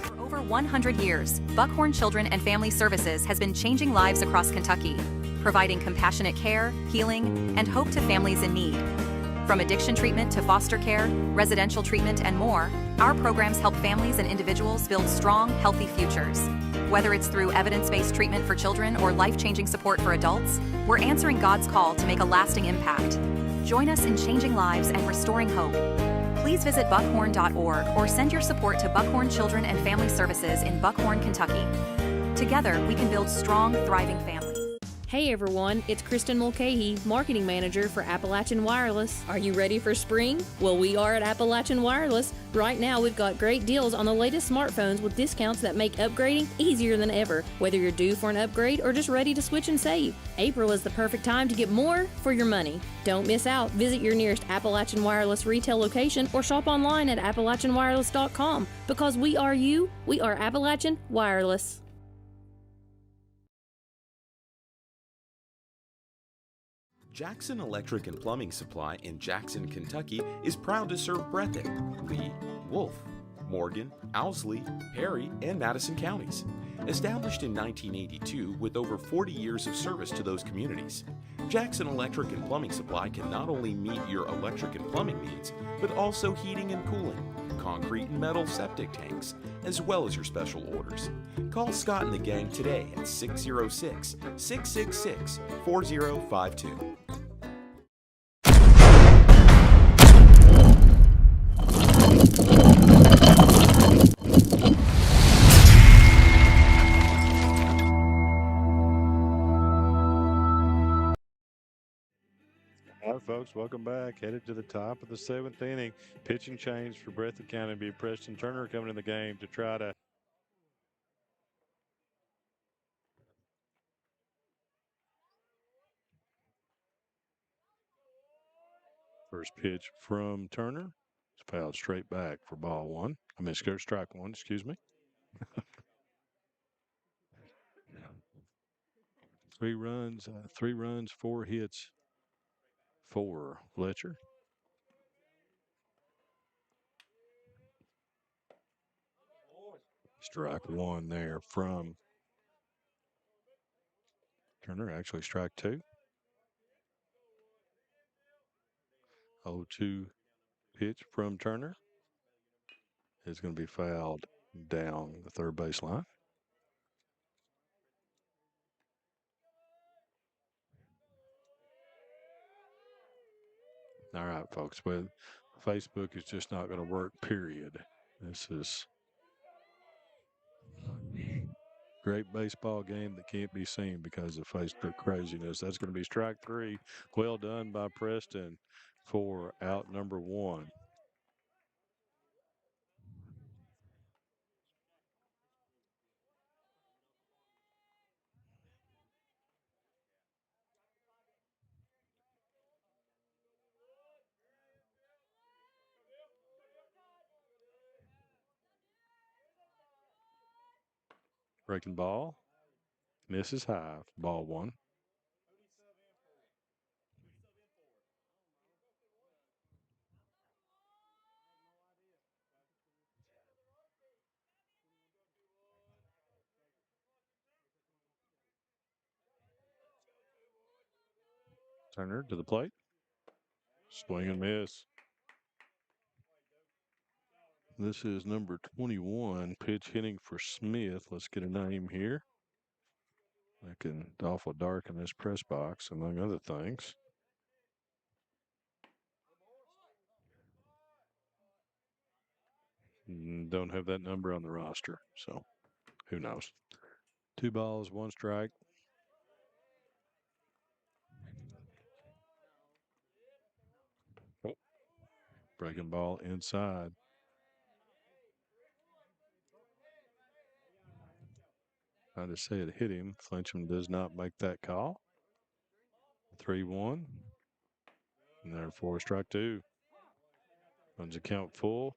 S5: For over 100 years, Buckhorn Children and Family Services has been changing lives across Kentucky, providing compassionate care, healing, and hope to families in need. From addiction treatment to foster care, residential treatment, and more, our programs help families and individuals build strong, healthy futures. Whether it's through evidence-based treatment for children or life-changing support for adults, we're answering God's call to make a lasting impact. Join us in changing lives and restoring hope. Please visit buckhorn.org or send your support to Buckhorn Children and Family Services in Buckhorn, Kentucky. Together, we can build strong, thriving families.
S14: Hey everyone, it's Kristen Mulcahy, Marketing Manager for Appalachian Wireless. Are you ready for spring? Well, we are at Appalachian Wireless. Right now, we've got great deals on the latest smartphones with discounts that make upgrading easier than ever, whether you're due for an upgrade or just ready to switch and save. April is the perfect time to get more for your money. Don't miss out. Visit your nearest Appalachian Wireless retail location or shop online at AppalachianWireless.com. Because we are you, we are Appalachian Wireless.
S3: Jackson Electric and Plumbing Supply in Jackson, Kentucky is proud to serve Breathitt, Lee, Wolf, Morgan, Owsley, Perry, and Madison counties. Established in 1982 with over 40 years of service to those communities, Jackson Electric and Plumbing Supply can not only meet your electric and plumbing needs, but also heating and cooling, concrete and metal septic tanks, as well as your special orders. Call Scott and the gang today at 606-666-4052.
S1: All right, folks, welcome back. Headed to the top of the 7th inning. Pitching change for Breathitt County. Be Preston Turner coming in the game to try to first pitch from Turner. It's fouled straight back for ball 1. I mean, strike 1, excuse me. 3 runs, 4 hits for Letcher. Strike one there from Turner. Actually, strike two. 0-2 pitch from Turner is going to be fouled down the third baseline. All right, folks. Well, Facebook is just not going to work, period. This is great baseball game that can't be seen because of Facebook craziness. That's going to be strike three. Well done by Preston for out number one. Breaking ball. Misses high. Ball one. Turner to the plate. Swing and miss. This is number 21, pitch hitting for Smith. Let's get a name here. Looking awful dark in this press box, among other things. Don't have that number on the roster, so who knows. 2 balls, 1 strike. Oh. Breaking ball inside. I just say it hit him. Flincham does not make that call. 3-1. And therefore, strike two. Runs the count full.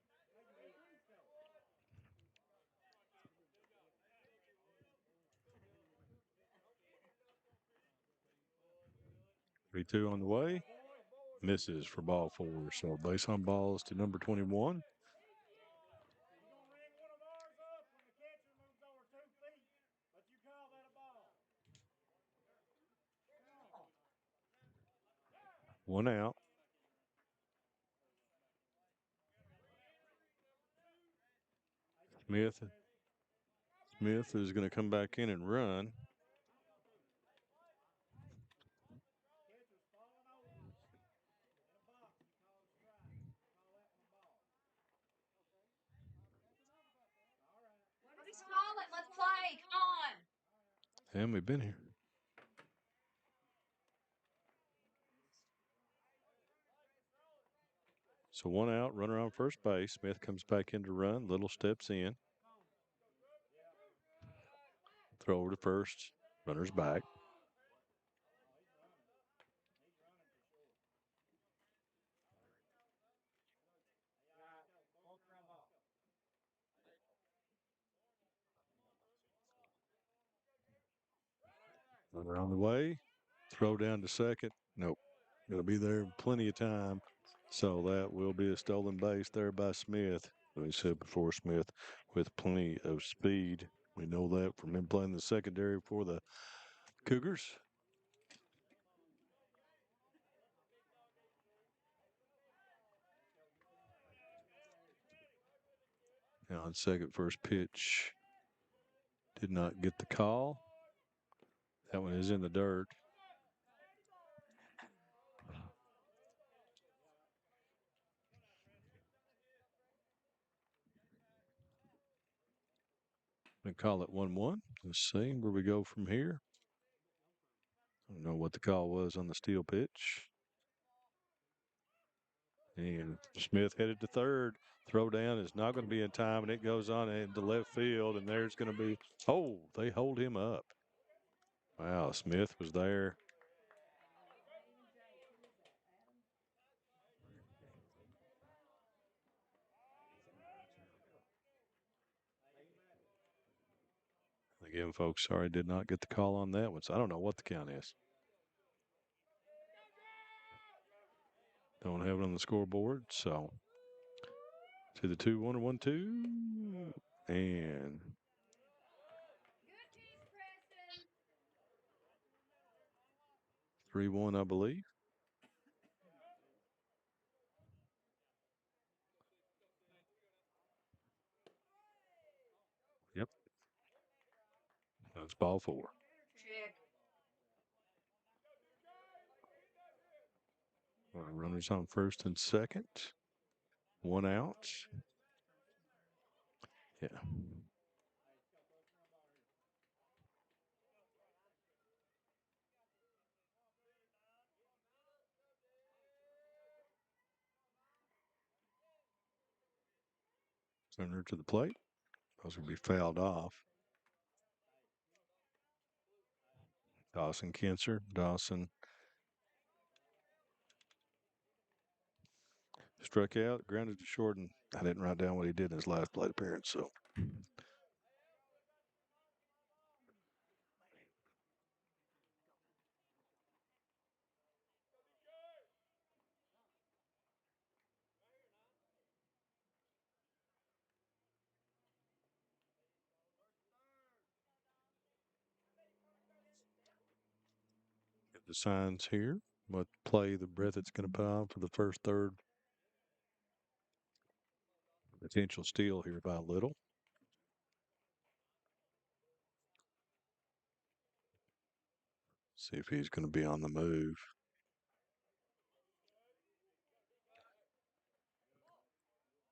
S1: Three-two on the way. Misses for ball four. So base on balls to number 21. One out. Smith is going to come back in and run.
S16: Let's call it. Let's play. Come on.
S1: And we've been here. So one out, runner on first base. Smith comes back in to run. Little steps in. Throw over to first. Runner's back. Runner on the way. Throw down to second. Nope. It'll be there in plenty of time. So that will be a stolen base there by Smith. We said before, Smith with plenty of speed. We know that from him playing the secondary for the Cougars. Now on second, first pitch did not get the call. That one is in the dirt. And call it 1-1. Let's see where we go from here. I don't know what the call was on the steal pitch. And Smith headed to third. Throw down is not going to be in time, and it goes on into left field, and there's going to be, oh, they hold him up. Wow, Smith was there. Again, folks, sorry, did not get the call on that one, so I don't know what the count is. Don't have it on the scoreboard, so to the 2-1 or 1-2. and 3-1, I believe. Yep. That's ball 4. Runners on first and second. 1 out. Yeah. Turner to the plate. Those going to be fouled off. Dawson Kinser. Dawson struck out, grounded to short, and I didn't write down what he did in his last plate appearance. So get the signs here. What play the Breathitt's going to put on for the first third. Potential steal here by Little. See if he's going to be on the move.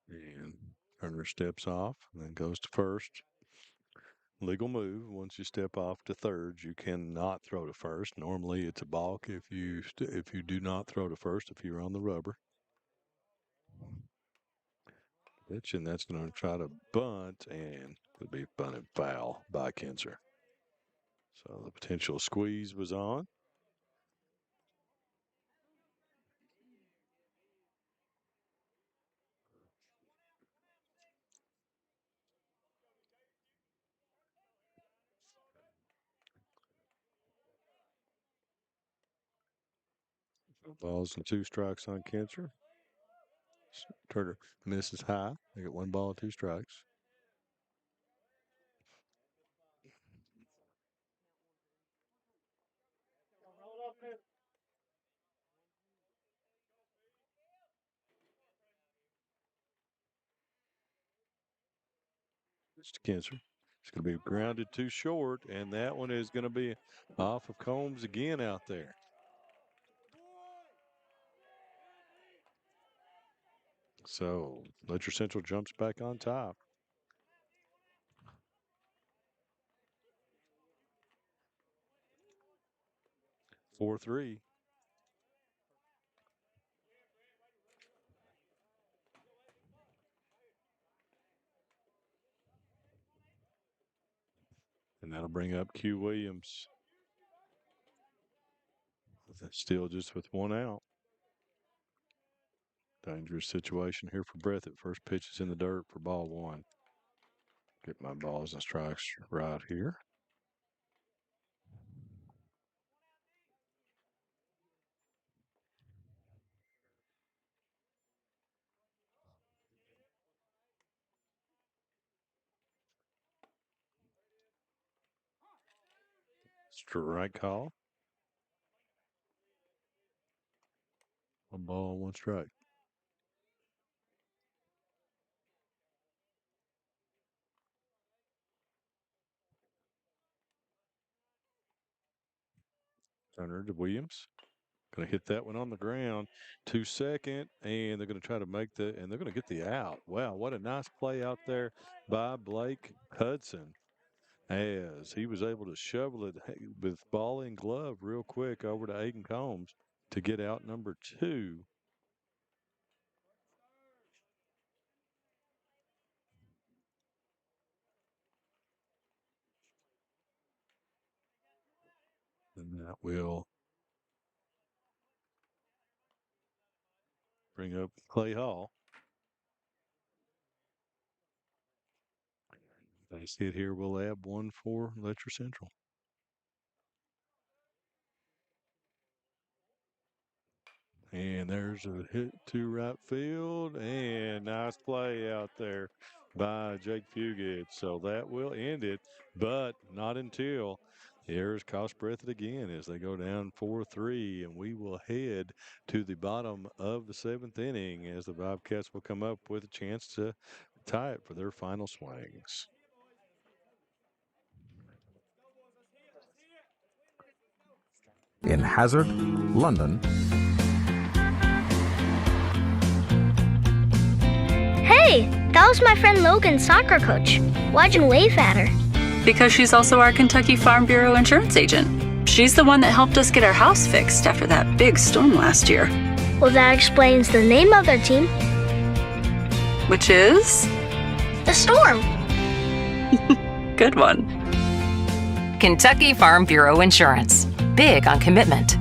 S1: And Turner steps off and then goes to first. Legal move. Once you step off to third, you cannot throw to first. Normally, it's a balk if you do not throw to first if you're on the rubber. Pitch, and that's going to try to bunt, and could be bunted foul by Kinser. So the potential squeeze was on. Balls and 2 strikes on Kinser. Turner misses high. They get 1 ball, 2 strikes. It's to Kinser. It's going to be grounded too short, and that one is going to be off of Combs again out there. So Letcher Central jumps back on top. 4-3. And that'll bring up Q Williams. Still just with 1 out. Dangerous situation here for Breathitt. First pitch is in the dirt for ball 1. Get my balls and strikes right here. Strike call. 1 ball, 1 strike. Turner to Williams. Going to hit that one on the ground to second, and they're going to try to make and they're going to get the out. Wow, what a nice play out there by Blake Hudson, as he was able to shovel it with ball and glove real quick over to Aiden Combs to get out number 2. And that will bring up Clay Hall. Base hit here will add 1 for Letcher Central. And there's a hit to right field, and nice play out there by Jake Fugit. So that will end it, but not until the errors cost Breathitt again as they go down 4-3, and we will head to the bottom of the 7th inning as the Bobcats will come up with a chance to tie it for their final swings.
S17: In Hazard, London.
S9: Hey, that was my friend Logan's soccer coach. Why'd you wave at her?
S10: Because she's also our Kentucky Farm Bureau insurance agent. She's the one that helped us get our house fixed after that big storm last year.
S9: Well, that explains the name of their team.
S10: Which is?
S9: The Storm.
S10: Good one.
S5: Kentucky Farm Bureau Insurance. Big on commitment.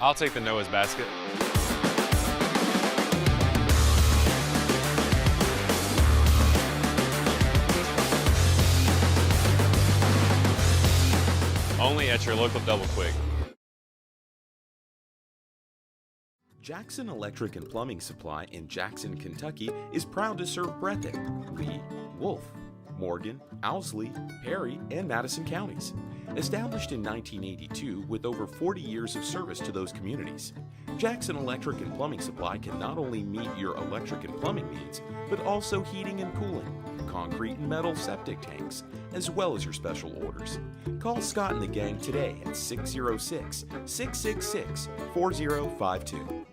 S12: I'll take the Noah's basket. Only at your local Double Quick.
S3: Jackson Electric and Plumbing Supply in Jackson, Kentucky is proud to serve Breathitt, Lee, Wolf, Morgan, Owsley, Perry, and Madison counties. Established in 1982 with over 40 years of service to those communities, Jackson Electric and Plumbing Supply can not only meet your electric and plumbing needs, but also heating and cooling, concrete and metal septic tanks, as well as your special orders. Call Scott and the gang today at 606-666-4052.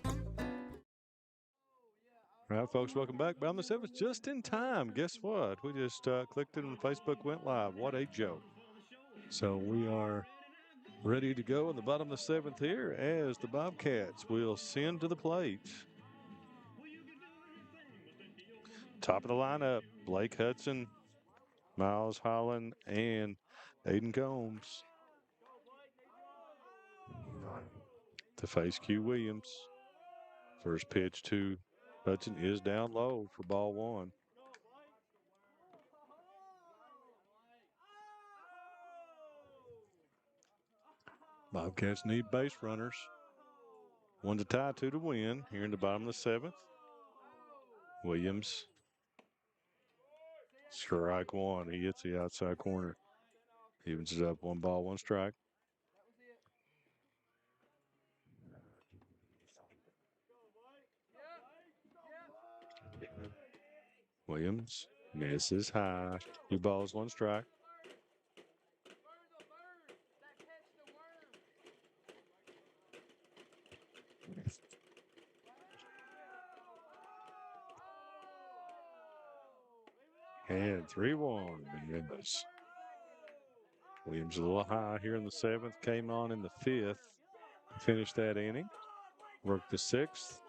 S1: All right, folks, welcome back. Bottom of the 7th, just in time. Guess what? We just clicked it and Facebook went live. What a joke. So we are ready to go in the bottom of the 7th here as the Bobcats will send to the plate. Top of the lineup, Blake Hudson, Miles Holland, and Aiden Combs. To face Q Williams. First pitch to Hudson is down low for ball 1. Bobcats need base runners. 1 to tie, 2 to win here in the bottom of the 7th. Williams. Strike 1. He hits the outside corner. Evens it up, 1 ball, 1 strike. Williams misses high. 2 balls, 1 strike. And 3-1. Williams a little high here in the 7th. Came on in the 5th. Finished that inning. Worked the 6th.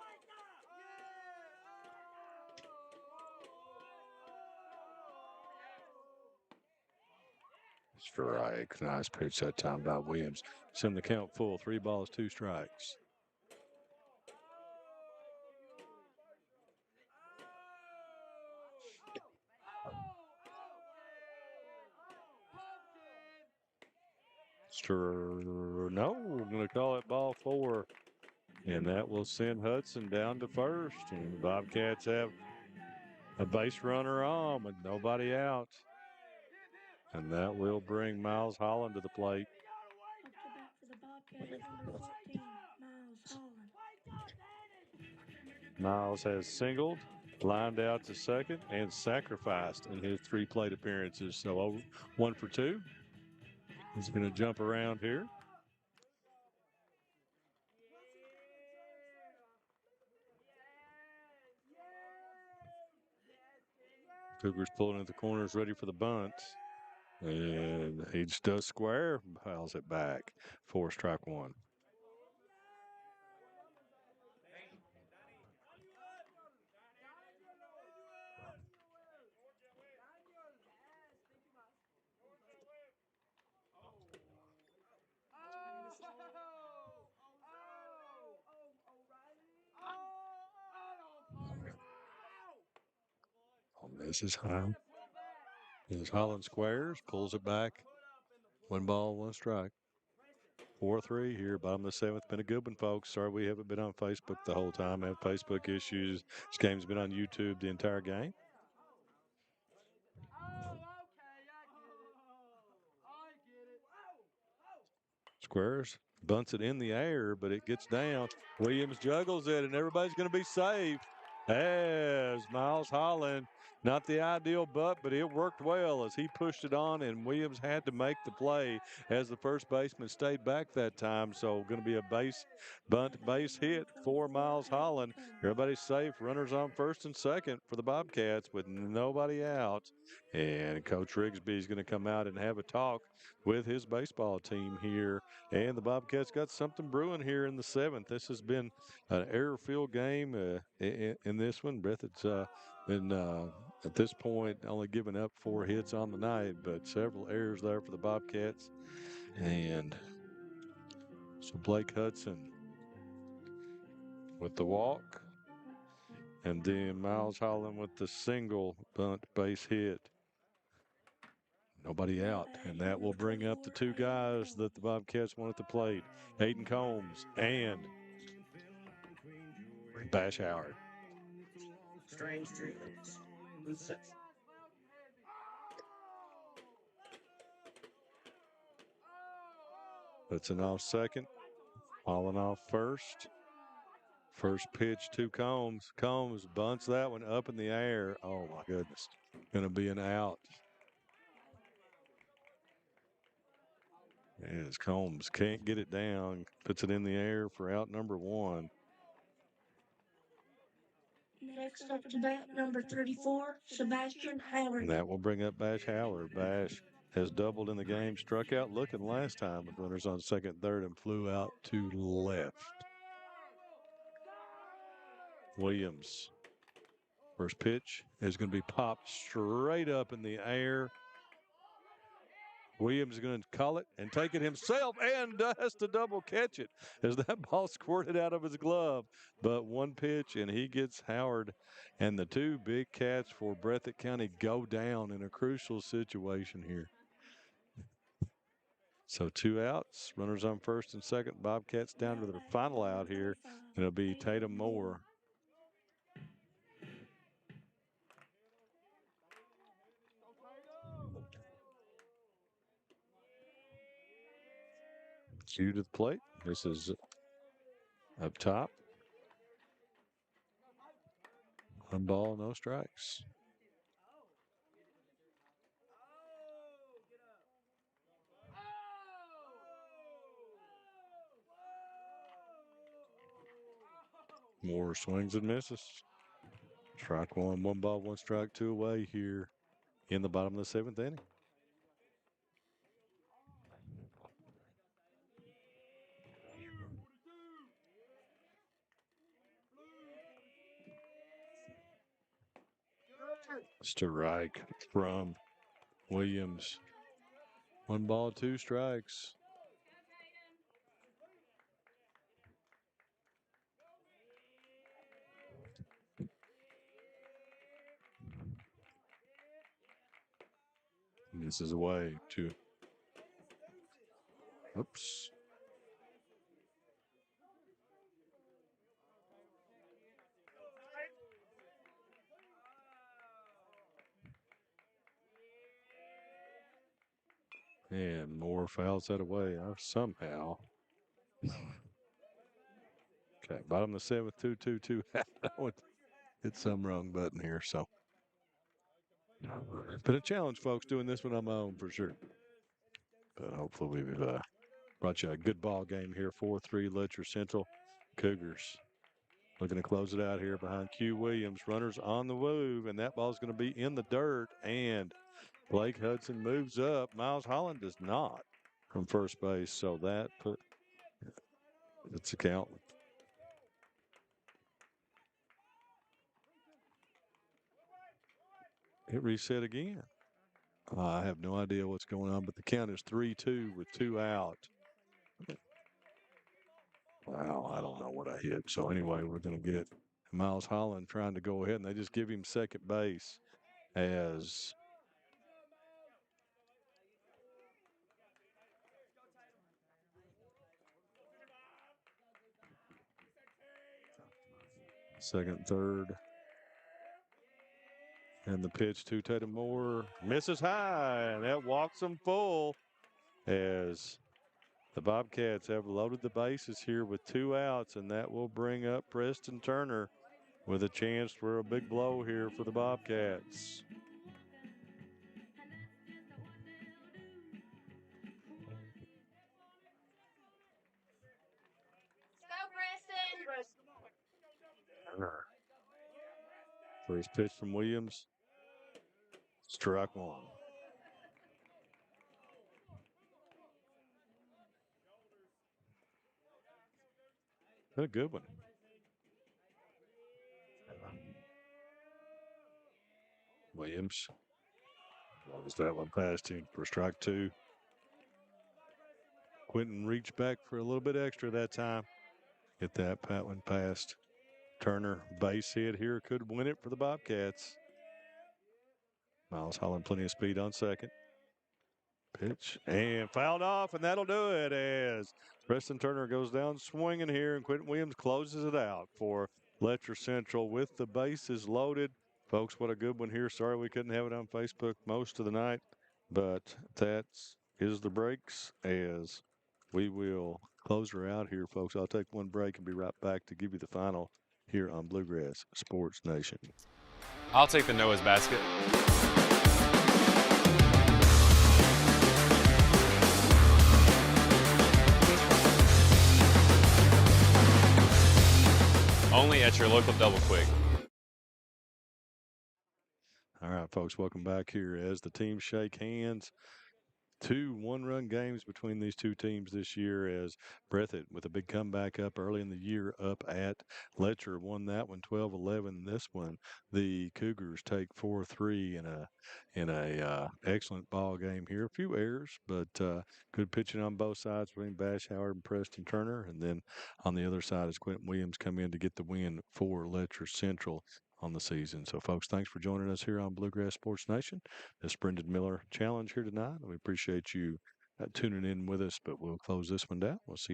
S1: Strike. Nice pitch that time by Williams. Send the count full. 3 balls, 2 strikes. No, we're going to call it ball 4. And that will send Hudson down to first. And the Bobcats have a base runner on with nobody out. And that will bring Miles Holland to the plate. Miles has singled, lined out to second, and sacrificed in his 3 plate appearances. So 1 for 2. He's going to jump around here. Cougars pulling at the corners, ready for the bunt. And he just does square, piles it back. 4 strike 1. This is high. As Holland squares, pulls it back. 1 ball, 1 strike. 4-3 here, bottom of the 7th. Been a good one, folks. Sorry we haven't been on Facebook the whole time. I have Facebook issues. This game's been on YouTube the entire game. Squares bunts it in the air, but it gets down. Williams juggles it, and everybody's going to be safe. As Miles Holland, not the ideal butt, but it worked well as he pushed it on, and Williams had to make the play as the first baseman stayed back that time. So going to be a base hit for Miles Holland. Everybody's safe. Runners on first and second for the Bobcats with nobody out. And Coach Rigsby is going to come out and have a talk with his baseball team here. And the Bobcats got something brewing here in the 7th. This has been an error-filled game in this one. Breathitt's been, at this point, only given up 4 hits on the night, but several errors there for the Bobcats. And so Blake Hudson with the walk. And then Miles Holland with the single bunt base hit. Nobody out, and that will bring up the 2 guys that the Bobcats want at the plate, Aiden Combs and Bash Howard.
S11: Strange treatments.
S1: Hudson off second, Holland off first. First pitch to Combs. Combs bunts that one up in the air. Oh, my goodness. Going to be an out. As Combs can't get it down, puts it in the air for out number 1.
S4: Next up to bat, number 34, Sebastian Howard.
S1: And that will bring up Bash Howard. Bash has doubled in the game, struck out looking last time with runners on second, third, and flew out to left. Williams. First pitch is going to be popped straight up in the air. Williams is going to call it and take it himself and has to double catch it as that ball squirted out of his glove. But one pitch and he gets Howard, and the 2 big cats for Breathitt County go down in a crucial situation here. So 2 outs, runners on first and second. Bobcats down to their final out here, and it'll be Tatum Moore. Cue to the plate. This is up top. 1 ball, no strikes. Moore swings and misses. Strike 1, 1 ball, 1 strike, 2 away here in the bottom of the 7th inning. Strike from Williams. 1 ball, 2 strikes. This is away to. Oops. And Moore fouls that away somehow. Okay, bottom of the 7th, 2-2-2. Hit some wrong button here, so. Been a challenge, folks, doing this one on my own for sure. But hopefully we've brought you a good ball game here. 4-3 Letcher Central. Cougars looking to close it out here behind Q Williams. Runners on the move, and that ball's going to be in the dirt. And Blake Hudson moves up. Miles Holland does not from first base, so that it's a count. It reset again. I have no idea what's going on, but the count is 3-2 with 2 out. Wow, I don't know what I hit. So anyway, we're going to get Miles Holland trying to go ahead, and they just give him second base as Second, third. And the pitch to Tatum Moore misses high, and that walks them full as the Bobcats have loaded the bases here with 2 outs, and that will bring up Preston Turner with a chance for a big blow here for the Bobcats. Turner. First pitch from Williams. Strike one. A good one. Williams. Loves that one past him for strike 2. Quentin reached back for a little bit extra that time. Get that one past Turner. Base hit here could win it for the Bobcats. Miles Holland, plenty of speed on second. Pitch and fouled off, and that'll do it as Preston Turner goes down swinging here, and Quentin Williams closes it out for Letcher Central with the bases loaded. Folks, what a good one here. Sorry we couldn't have it on Facebook most of the night, but that is the breaks as we will close her out here, folks. I'll take one break and be right back to give you the final here on Bluegrass Sports Nation.
S12: I'll take the Noah's basket. Only at your local Double Quick.
S1: All right, folks, welcome back here as the teams shake hands. 2 one-run games between these two teams this year as Breathitt with a big comeback up early in the year up at Letcher won that one 12-11. This one, the Cougars take 4-3 in a excellent ball game here. A few errors, but good pitching on both sides between Bash Howard and Preston Turner. And then on the other side is Quentin Williams come in to get the win for Letcher Central on the season. So, folks, thanks for joining us here on Bluegrass Sports Nation. This Brendan Miller Challenge here tonight. We appreciate you tuning in with us, but we'll close this one down. We'll see you.